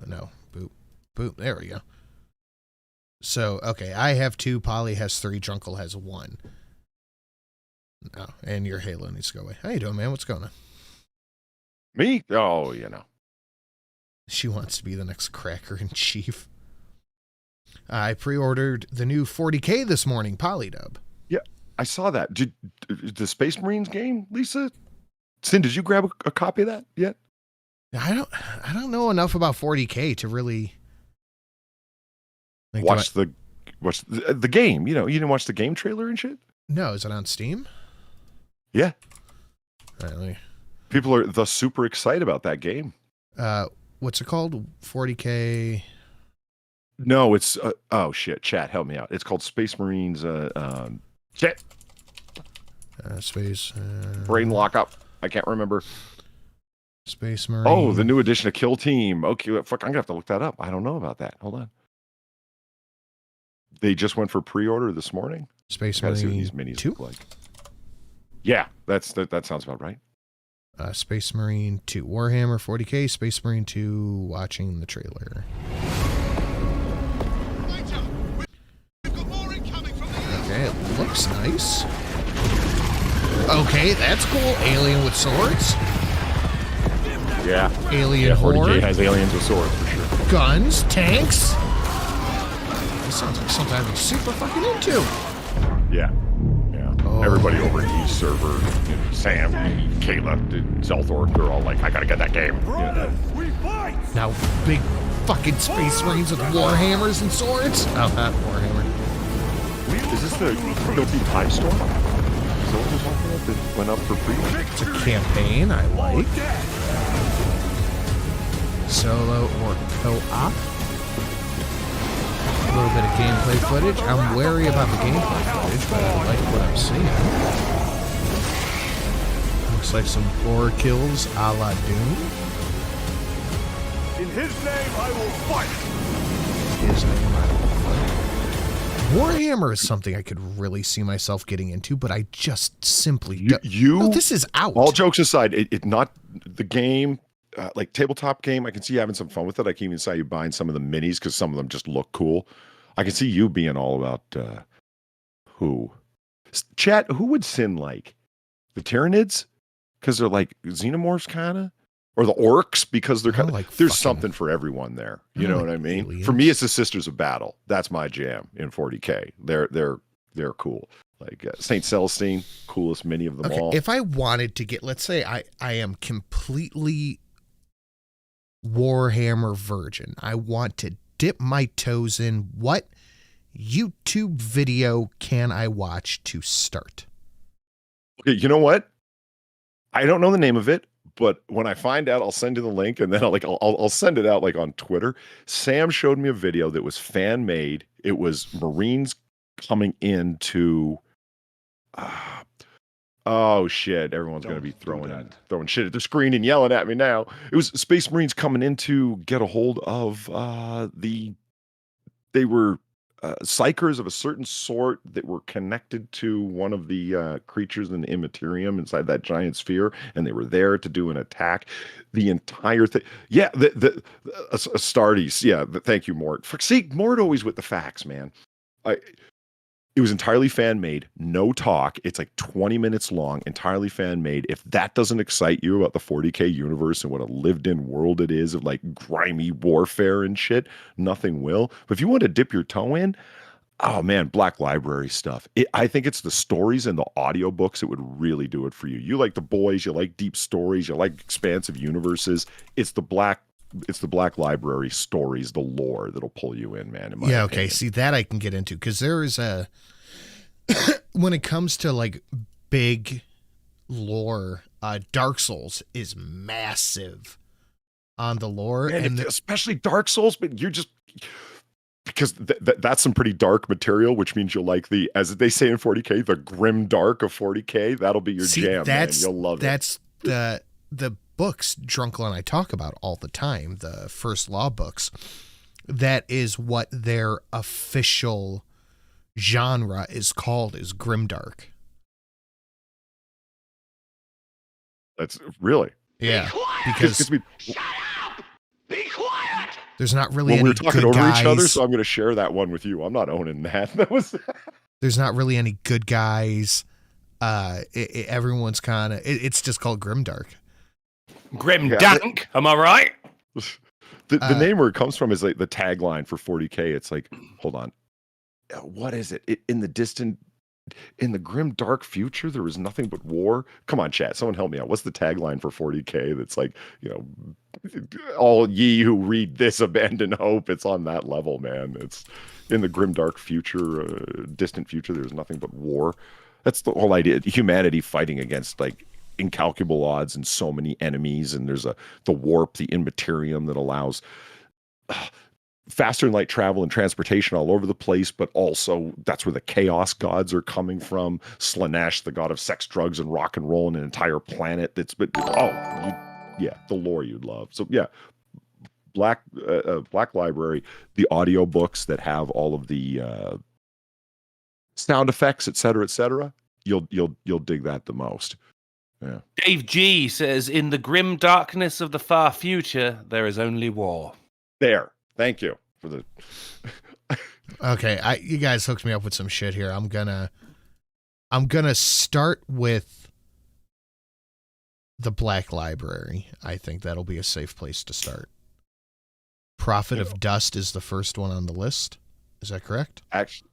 No, boop, boop. There we go. So, okay, I have 2, Polly has 3, Drunkle has 1. Oh, and your Halo needs to go away. How you doing, man? What's going on? Me? Oh, She wants to be the next cracker in chief. I pre-ordered the new 40K this morning, Polydub. Yeah, I saw that. Did the Space Marines game, Lisa? Sin, did you grab a copy of that yet? I don't know enough about 40K to really watch the game. You didn't watch the game trailer and shit? No, is it on Steam? Yeah. All right, people are super excited about that game. What's it called? 40K. No, it's oh shit, chat, help me out. It's called Space Marines shit. Brain lockup. I can't remember. Space Marine. Oh, the new edition of Kill Team. Okay, fuck, I'm gonna have to look that up. I don't know about that. Hold on. They just went for pre-order this morning. Space Marine see what these minis 2? Look like. Yeah, that sounds about right. Space Marine 2 Warhammer 40K. Space Marine 2. Watching the trailer. Okay, it looks nice. Okay, that's cool. Alien with swords. Yeah. Alien 40K horde. has aliens with swords for sure. Guns, tanks. This sounds like something I'm super fucking into. Yeah. Oh. Everybody over at East server, Sam, Kayla, Zelthor, they're all like, I gotta get that game. Now, big fucking Space Marines with Warhammers and swords. Oh, not Warhammer. Is this the Filthy Time Storm? Is that what we're talking about that went up for free? It's a campaign I like. Solo or co-op. A little bit of gameplay footage. I'm wary about the gameplay footage, but I like what I'm seeing. Looks like some gore kills a la Doom. In his name, I will fight. His name, I will fight. Warhammer is something I could really see myself getting into, but I just simply don't. No, this is out. All jokes aside, it not the game, like tabletop game. I can see you having some fun with it. I can even see you buying some of the minis because some of them just look cool. I can see you being all about who? Chat, who would Sin like? The Tyranids? Because they're like xenomorphs, kind of? Or the orcs? Because they're kind of like there's something for everyone there. You know what I mean? Aliens. For me, it's the Sisters of Battle. That's my jam in 40K. They're cool. Like Saint Celestine, coolest mini of them all. If I wanted to get, let's say I am completely Warhammer virgin. I want to dip my toes in. What YouTube video can I watch to start? Okay, you know what? I don't know the name of it, but when I find out, I'll send you the link, and then I'll send it out like on Twitter. Sam showed me a video that was fan made. It was Marines coming into. Oh shit! Everyone's going to be throwing shit at the screen and yelling at me now. It was Space Marines coming in to get a hold of They were psychers of a certain sort that were connected to one of the creatures in the Immaterium inside that giant sphere, and they were there to do an attack. The entire thing, yeah. The Astartes, yeah. Thank you, Mort. See, Mort always with the facts, man. It was entirely fan made, no talk. It's like 20 minutes long, entirely fan made. If that doesn't excite you about the 40K universe and what a lived in world it is of like grimy warfare and shit, nothing will. But if you want to dip your toe in, oh man, Black Library stuff. I think it's the stories and the audiobooks that would really do it for you. You like the boys, you like deep stories, you like expansive universes. It's the Black Library stories, the lore that'll pull you in, man. In my opinion. Okay. See, that I can get into because there is a when it comes to like big lore, Dark Souls is massive on the lore, and especially Dark Souls. But you're just because that's some pretty dark material, which means you'll like the, as they say in 40K, the grim dark of 40K. That'll be your jam, man. You'll love it. That's the books Drunkle and I talk about all the time, the First Law books. That is what their official genre is called, is grimdark. That's really, yeah. Because shut up, be quiet. There's not really well, any we're talking good over guys. each other, so I'm going to share that one with you. I'm not owning that. That was. There's not really any good guys. Everyone's kind of. It's just called grimdark. Grimdark, am I right? The name where it comes from is like the tagline for 40K. It's like, hold on, what is it? In the grim dark future, there was nothing but war. Come on, chat, someone help me out. What's the tagline for 40K? That's like, all ye who read this abandon hope. It's on that level, man. It's in the grim dark future, distant future. There's nothing but war. That's the whole idea. Humanity fighting against like incalculable odds and so many enemies, and there's the warp, the immaterium that allows faster than light travel and transportation all over the place, but also that's where the chaos gods are coming from. Slanesh, the god of sex, drugs, and rock and roll, and an entire planet that's the lore you'd love. So yeah, Black Library, the audio books that have all of the sound effects, etc., you'll dig that the most. Yeah. Dave G says, in the grim darkness of the far future, there is only war. There. Thank you for the. Okay, you guys hooked me up with some shit here. I'm gonna start with the Black Library. I think that'll be a safe place to start. Prophet of Dust is the first one on the list. Is that correct? Actually,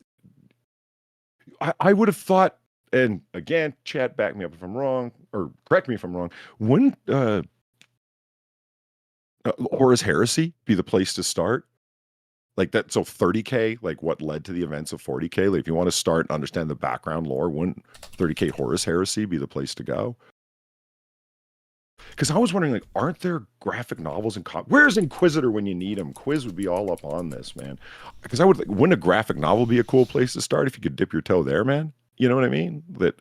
I would have thought, and again, chat, back me up if I'm wrong, or correct me if I'm wrong. Wouldn't Horus Heresy be the place to start? Like that, so 30K, like what led to the events of 40K? Like if you want to start and understand the background lore, wouldn't 30K Horus Heresy be the place to go? Because I was wondering, like, aren't there graphic novels and where's Inquisitor when you need him? Quiz would be all up on this, man. Because wouldn't a graphic novel be a cool place to start if you could dip your toe there, man? You know what I mean? That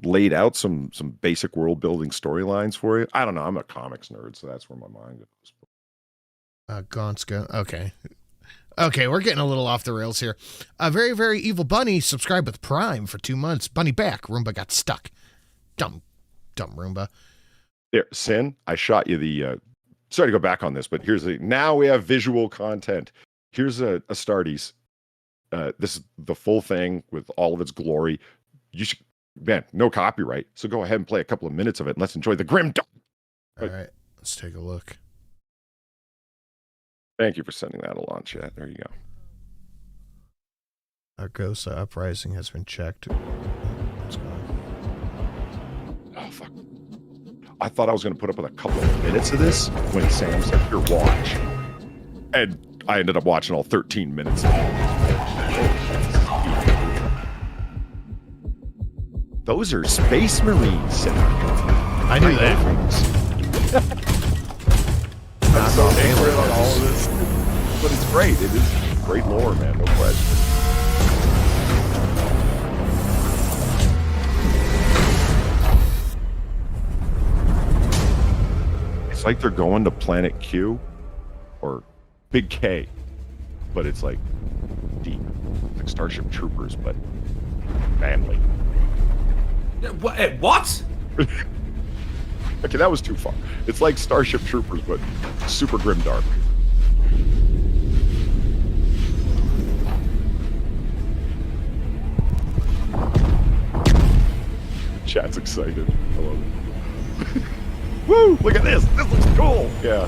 laid out some basic world building storylines for you. I don't know. I'm a comics nerd, so that's where my mind goes. Gonska. Okay, we're getting a little off the rails here. A very, very evil bunny subscribed with Prime for 2 months. Bunny back. Roomba got stuck. Dumb Roomba. There, Sin, I shot you the sorry to go back on this, but now we have visual content. Here's a Astartes. This is the full thing with all of its glory. You should, man, no copyright. So go ahead and play a couple of minutes of it and let's enjoy the grim dark. All right, let's take a look. Thank you for sending that along, chat. There you go. Argosa Uprising has been checked. What's going on? Oh, fuck. I thought I was going to put up with a couple of minutes of this when Sam said, "Here, watch." And I ended up watching all 13 minutes of it. Those are Space Marines, Sam. I knew that. Not so angry on all of this. But it's great. It is great lore, man. No question. It's like they're going to Planet Q or Big K, but it's like deep. It's like Starship Troopers, but manly. What? Okay, that was too far. It's like Starship Troopers, but super grimdark. Chat's excited. I love it. Woo! Look at this. This looks cool. Yeah.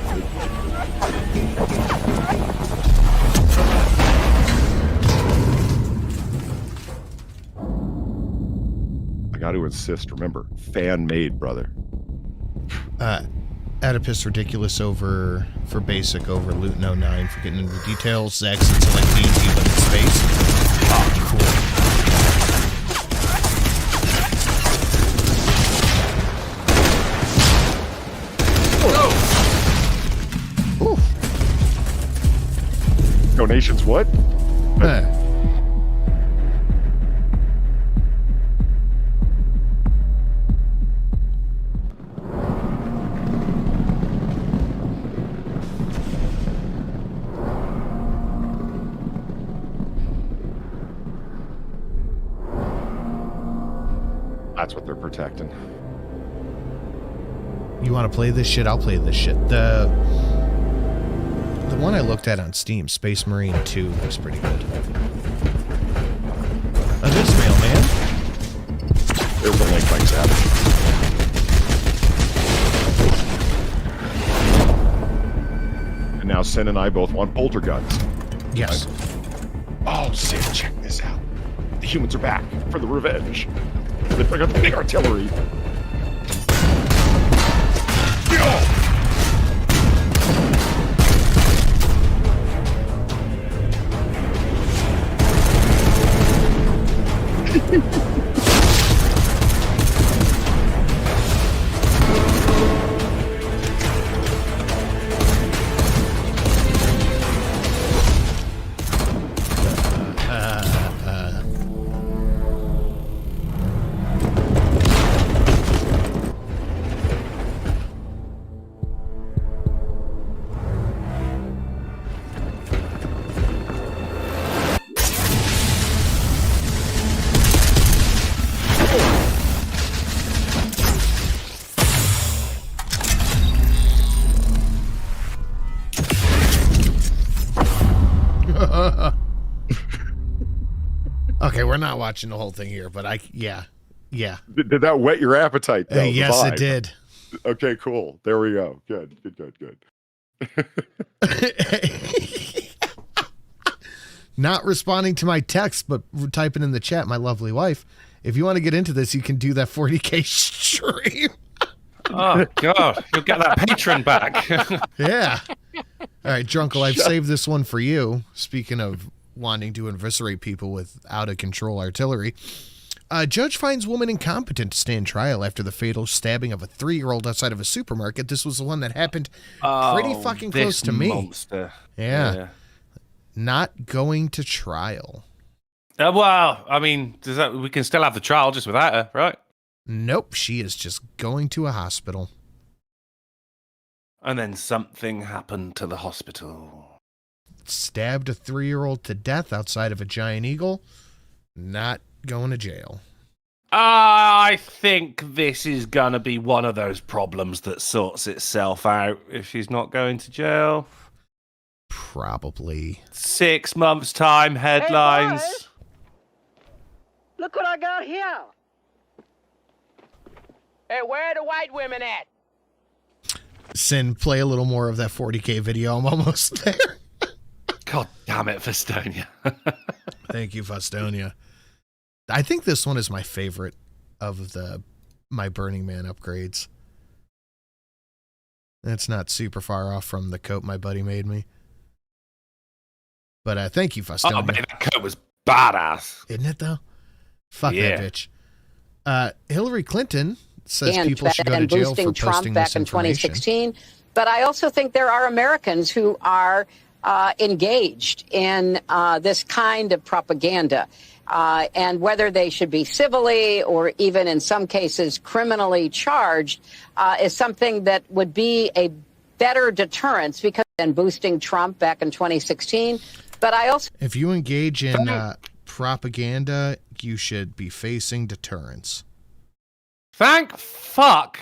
I got to insist. Remember, fan made, brother. Oedipus Ridiculous over for basic over Loot 09 for getting into the details. Zax into like DG but in space. Oh, cool. Donations what? That's what they're protecting. You want to play this shit? I'll play this shit. The one I looked at on Steam, Space Marine 2, looks pretty good. This mailman. There's the link, like that. And now Sin and I both want bolter guns. Yes. Oh, Sin, check this out. The humans are back for the revenge. They bring up big artillery. Okay, we're not watching the whole thing here, but yeah. Did that whet your appetite? Though, yes, it did. Okay, cool. There we go. Good. Not responding to my text, but typing in the chat, my lovely wife. If you want to get into this, you can do that 40K stream. Oh, God. You'll get that patron back. Yeah. All right, Drunkle, I've saved this one for you. Speaking of wanting to eviscerate people with out-of-control artillery. Judge finds woman incompetent to stand trial after the fatal stabbing of a 3-year-old outside of a supermarket. This was the one that happened pretty fucking close to me. Monster. Yeah. Not going to trial. Well, I mean, we can still have the trial just without her, right? Nope, she is just going to a hospital. And then something happened to the hospital. Stabbed a 3-year-old to death outside of a giant eagle. Not going to jail. I think this is going to be one of those problems that sorts itself out if she's not going to jail. Probably. 6 months' time, headlines. Hey, look what I got here. Hey, where are the white women at? Sin, play a little more of that 40K video. I'm almost there. God damn it, Festonia. Thank you, Festonia. I think this one is my favorite of my Burning Man upgrades. It's not super far off from the coat my buddy made me. But thank you, Festonia. Oh, man, that coat was badass. Isn't it, though? Fuck that bitch. Hillary Clinton says people should go to jail for posting back in 2016. But I also think there are Americans who are engaged in this kind of propaganda. And whether they should be civilly or even in some cases criminally charged is something that would be a better deterrence because than boosting Trump back in 2016. But I also... If you engage in propaganda, you should be facing deterrence. Thank fuck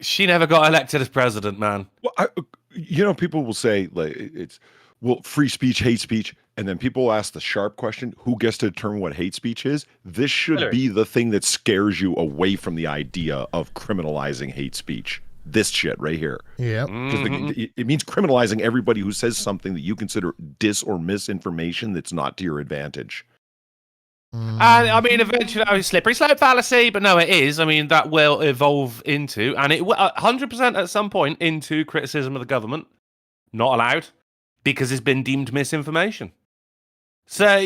she never got elected as president, man. Well, people will say, like, it's, well, free speech, hate speech. And then people ask the sharp question, who gets to determine what hate speech is? This should be the thing that scares you away from the idea of criminalizing hate speech. This shit right here. Yeah. Because it means criminalizing everybody who says something that you consider dis or misinformation that's not to your advantage. And I mean, eventually, slippery slope fallacy, but no, it is. I mean, that will evolve into, and it will 100% at some point into criticism of the government. Not allowed because it's been deemed misinformation. So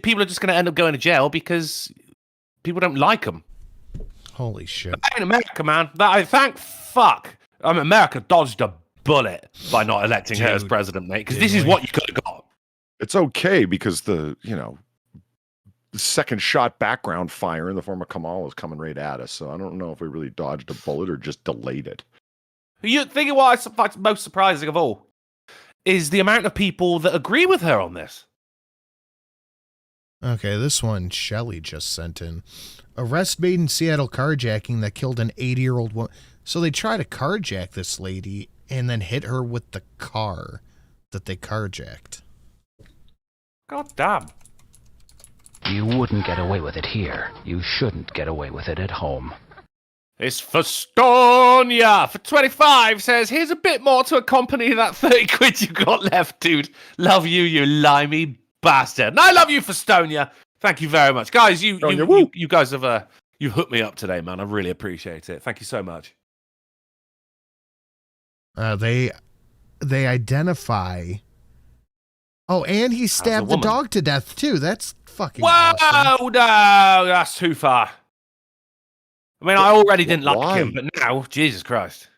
people are just going to end up going to jail because people don't like them. Holy shit! In America, man, thank fuck. I mean, America dodged a bullet by not electing her as president, mate. Because this is what you could have got. It's okay because the second shot background fire in the form of Kamala is coming right at us. So I don't know if we really dodged a bullet or just delayed it. You think what I find most surprising of all is the amount of people that agree with her on this. Okay, this one Shelly just sent in. Arrest made in Seattle carjacking that killed an 80-year-old woman. So they try to carjack this lady and then hit her with the car that they carjacked. God damn. You wouldn't get away with it here. You shouldn't get away with it at home. It's Festonia for 25 says, here's a bit more to accompany that 30 quid you got left, dude. Love you, you limey bastard. And I love you, Festonia. Thank you very much. Guys, you guys have you hooked me up today, man. I really appreciate it. Thank you so much. They identify... Oh, and he stabbed the dog to death, too. That's fucking awesome. No, that's too far. I mean, I already didn't like him, but now, Jesus Christ.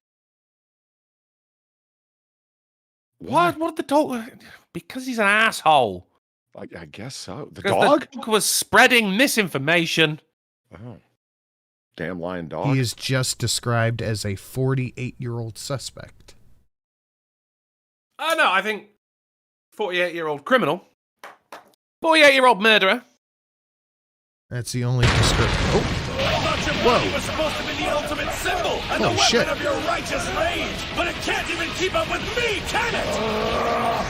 What did the dog... Because he's an asshole. I guess so. The dog was spreading misinformation. Oh. Damn lying dog. He is just described as a 48-year-old suspect. No, I think 48-year-old criminal. 48-year-old murderer. That's the only description. Oh. Whoa. Was supposed to be the ultimate symbol and the weapon shit. of your righteous rage, but it can't even keep up with me, can it? Oh,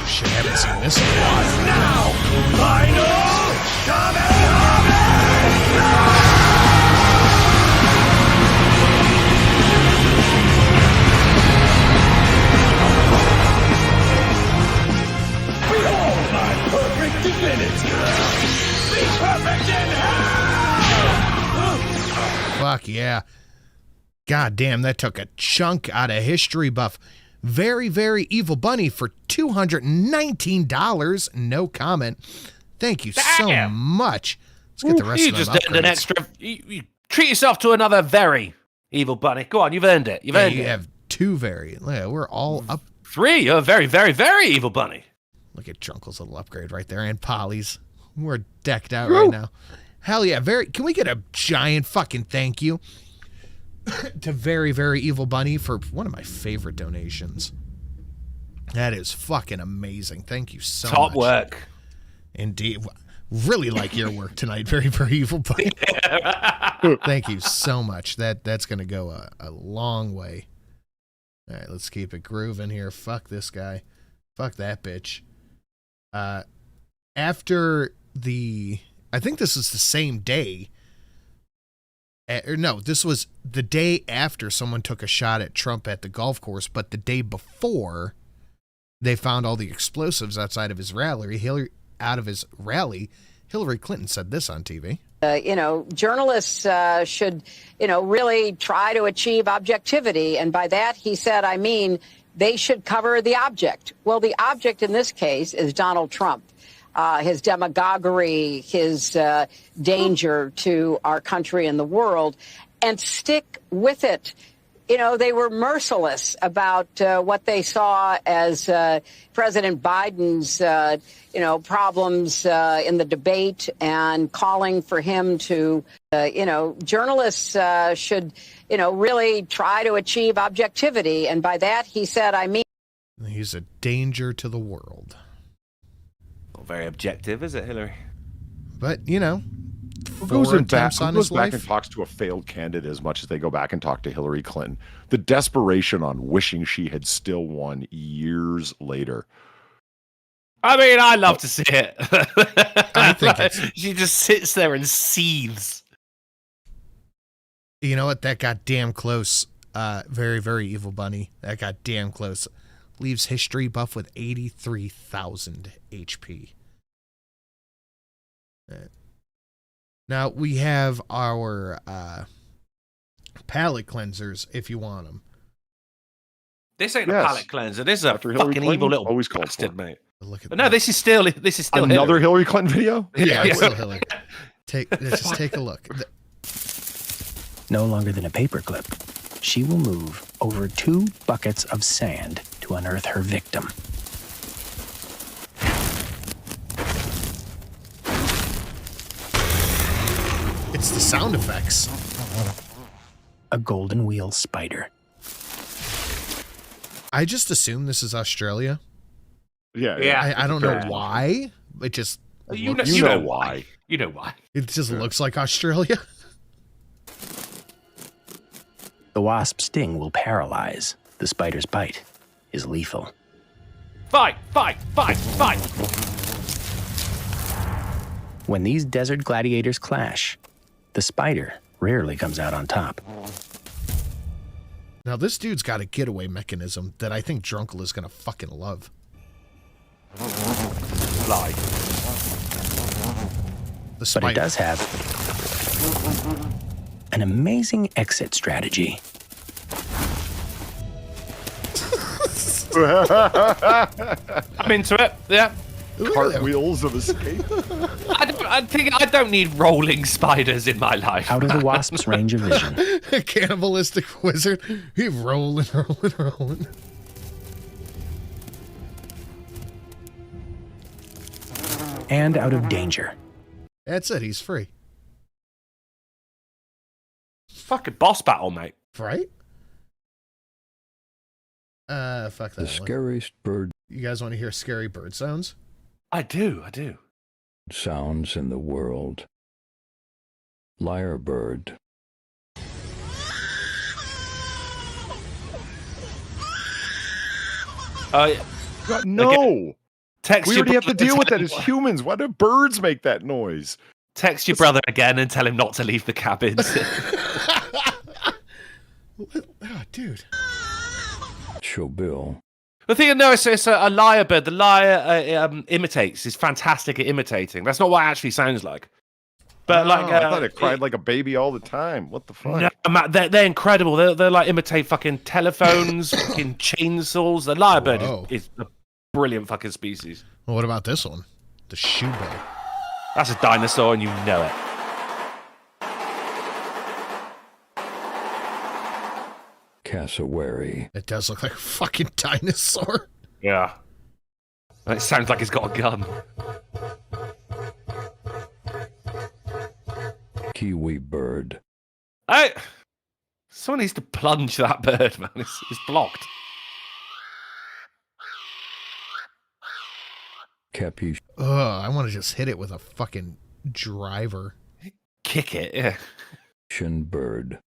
shit, I haven't seen this one. Now, final behold my perfect divinity! Be perfect in hell! Fuck yeah. God damn, that took a chunk out of History Buff. Very, very Evil Bunny for $219. No comment. Thank you so much. Let's get the rest of them upgrades. Earned an extra... You treat yourself to another very Evil Bunny. Go on, you've earned it. You've earned it. You have two very... Yeah, we're all up. 3. You're a very, very, very Evil Bunny. Look at Drunkle's little upgrade right there. And Polly's. We're decked out right now. Hell yeah. Can we get a giant fucking thank you to Very, Very Evil Bunny for one of my favorite donations. That is fucking amazing. Thank you so much. Top work. Indeed. Really like your work tonight, Very, Very Evil Bunny. Thank you so much. That's going to go a long way. All right, let's keep it grooving here. Fuck this guy. Fuck that bitch. After I think this is the same day. No, this was the day after someone took a shot at Trump at the golf course, but the day before they found all the explosives outside of his rally. Hillary Clinton said this on TV. Journalists should, really try to achieve objectivity. And by that, he said, I mean, they should cover the object. Well, the object in this case is Donald Trump. His demagoguery, his danger to our country and the world, and stick with it. They were merciless about what they saw as President Biden's, problems in the debate and calling for him to, journalists should, really try to achieve objectivity. And by that, he said, I mean. He's a danger to the world. Not very objective, is it, Hillary? But, Who goes back and talks to a failed candidate as much as they go back and talk to Hillary Clinton? The desperation on wishing she had still won years later. I mean, I love to see it. I think she just sits there and seethes. You know what? That got damn close. Very, Very Evil Bunny. That got damn close. Leaves history buff with 83,000 HP. Now, we have our palate cleansers, if you want them. This ain't a palate cleanser. This is a fucking evil little bastard, mate. Look at but no, this is still another Hillary Clinton video. Yeah, it's still Hillary. Let's just take a look. No longer than a paperclip, she will move over 2 buckets of sand to unearth her victim. It's the sound effects. A golden wheel spider. I just assume this is Australia. Yeah. I don't know why. It just you know why. You know why. It just looks like Australia. The wasp sting will paralyze. The spider's bite is lethal. Fight, fight, fight, fight. When these desert gladiators clash, the spider rarely comes out on top. Now, this dude's got a getaway mechanism that I think Drunkle is going to fucking love. Fly. But it does have an amazing exit strategy. I'm into it, yeah. Cartwheels of escape. I don't need rolling spiders in my life. Out of the wasp's range of vision. A cannibalistic wizard. He's rolling. And out of danger. That's it. He's free. Fucking boss battle, mate. Right? Fuck that. The scariest bird. You guys want to hear scary bird sounds? I do. Sounds in the world. Lyrebird. No. Text we your already have to brother deal with tell that him as humans. Why do birds make that noise? Text your brother again and tell him not to leave the cabin. Oh, dude. Show Bill. The thing, no, it's a lyrebird. The lyre imitates. Is fantastic at imitating. That's not what it actually sounds like. But I thought it cried like a baby all the time. What the fuck? No, Matt, they're incredible. They're like imitate fucking telephones, fucking chainsaws. The lyrebird is a brilliant fucking species. Well, what about this one? The shoe bear. That's a dinosaur, and you know it. Cassowary. It does look like a fucking dinosaur. Yeah. It sounds like it's got a gun. Kiwi bird. Someone needs to plunge that bird, man. It's blocked. Capiche. I want to just hit it with a fucking driver. Kick it, yeah. Bird.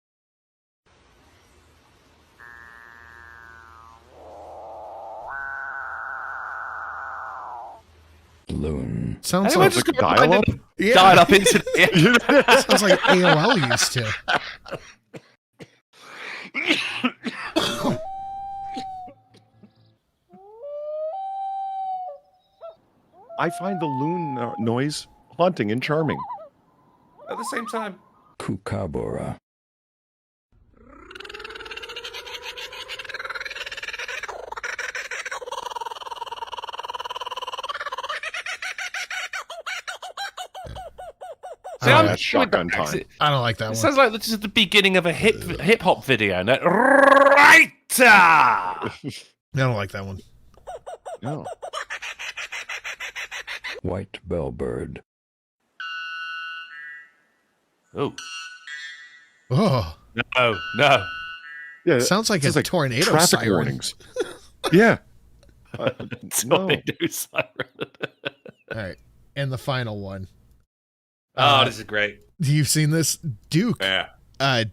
Loon. Sounds like dial-up? Yeah. Dial-up into Sounds like AOL used to. I find the loon noise haunting and charming. At the same time. Kookaburra. That's shotgun time. I don't like that It one. sounds like this is the beginning of a hip hop video. No? Right! I don't like that one. No. White bellbird. Oh. Oh. No. Yeah, sounds like a tornado traffic siren. warnings. Yeah. Tornado siren. All right. And the final one. This is great. You've seen this? Duke. Yeah.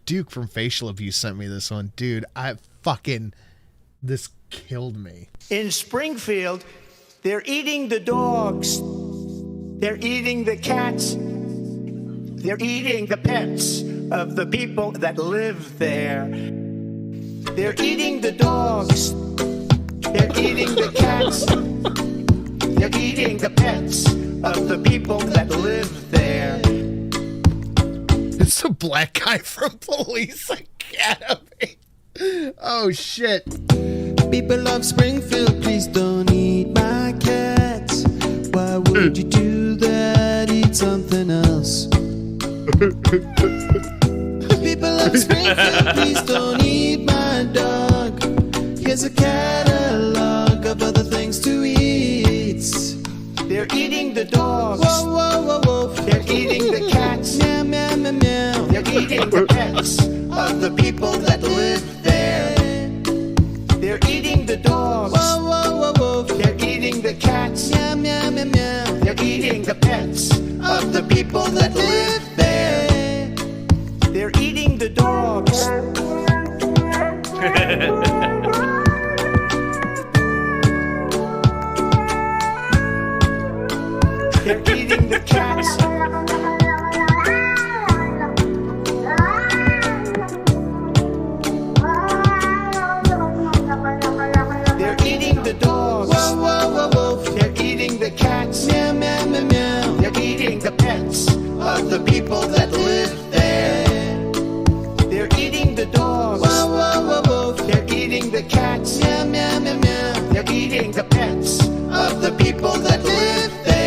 Duke from Facial Abuse sent me this one. Dude, this killed me. In Springfield, they're eating the dogs. They're eating the cats. They're eating the pets of the people that live there. They're eating the dogs. They're eating the cats. They're eating the pets of the people that live there. It's the black guy from Police Academy. Oh, shit. People of Springfield, please don't eat my cats. Why would you do that? Eat something else. People of Springfield, please don't eat my dog. Here's a catalog of other things to eat. They're eating the dogs. Whoa, whoa, whoa, whoa. They're eating the cats. Meow, meow, meow, meow. They're eating the pets of the people that live there. They're eating the dogs. Whoa, whoa, whoa, whoa. They're eating the cats. Meow, meow, meow, meow. They're eating the pets of the people that live there. They're eating the dogs. They're eating the cats. They're eating the dogs. Whoa, whoa, whoa, whoa. They're eating the cats. Meow, meow, meow, meow. They're eating the pets of the people that live there. They're eating the dogs. Whoa, whoa, whoa, whoa. They're eating the cats. Meow, meow, meow, meow. They're eating the pets of the people that live there.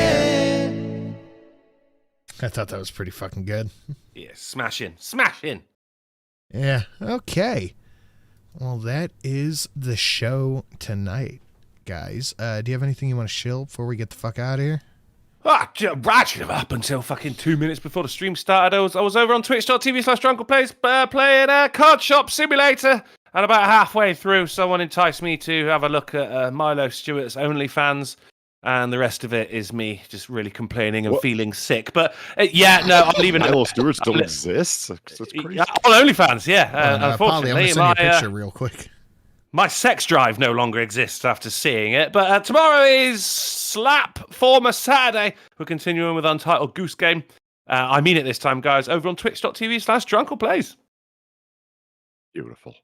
I thought that was pretty fucking good. Yeah, smash in. Yeah, okay. Well, that is the show tonight, guys. Do you have anything you want to shill before we get the fuck out of here? Right up until fucking 2 minutes before the stream started, I was over on twitch.tv/drunkleplays playing a Card Shop Simulator, and about halfway through, someone enticed me to have a look at Milo Stewart's OnlyFans, and the rest of it is me just really complaining and feeling sick. But yeah, no, I'm leaving. Milo Stewart still exists? That's crazy. On OnlyFans, yeah. Polly, I'm Unfortunately, going to send you a picture real quick. my sex drive no longer exists after seeing it. But tomorrow is Slap Former Saturday. We're continuing with Untitled Goose Game. I mean it this time, guys, over on twitch.tv/drunkleplays. Beautiful.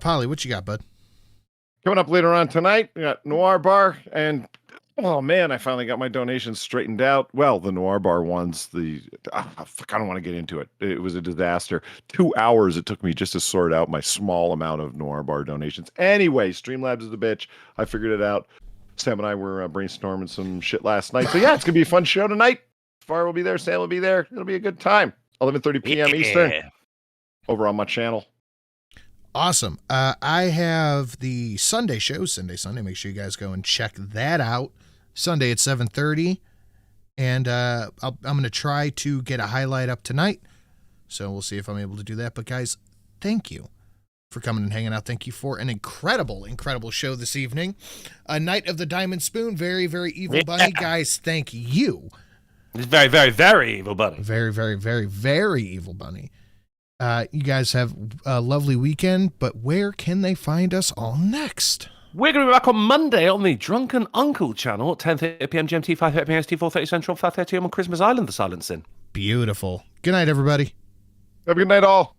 Polly, what you got, bud? Coming up later on tonight, we got Noir Bar, and oh man, I finally got my donations straightened out. Well, the Noir Bar ones, I don't want to get into it. It was a disaster. 2 hours it took me just to sort out my small amount of Noir Bar donations. Anyway, Streamlabs is the bitch. I figured it out. Sam and I were brainstorming some shit last night. So yeah, it's going to be a fun show tonight. Far will be there. Sam will be there. It'll be a good time. 11:30 p.m. Eastern. Over on my channel. Awesome. I have the Sunday show, Sunday. Make sure you guys go and check that out. Sunday at 7:30. And I'm going to try to get a highlight up tonight. So we'll see if I'm able to do that. But guys, thank you for coming and hanging out. Thank you for an incredible show this evening. A Night of the Diamond Spoon, very, very evil bunny. Guys, thank you. It's very, very, very evil bunny. Very, very, very, very evil bunny. You guys have a lovely weekend, but where can they find us all next? We're going to be back on Monday on the Drunken Uncle channel at 10:30 p.m. GMT, 5:30 p.m. ST, 4:30 Central, 5:30 a.m. on Christmas Island, The Silencing. Beautiful. Good night, everybody. Have a good night, all.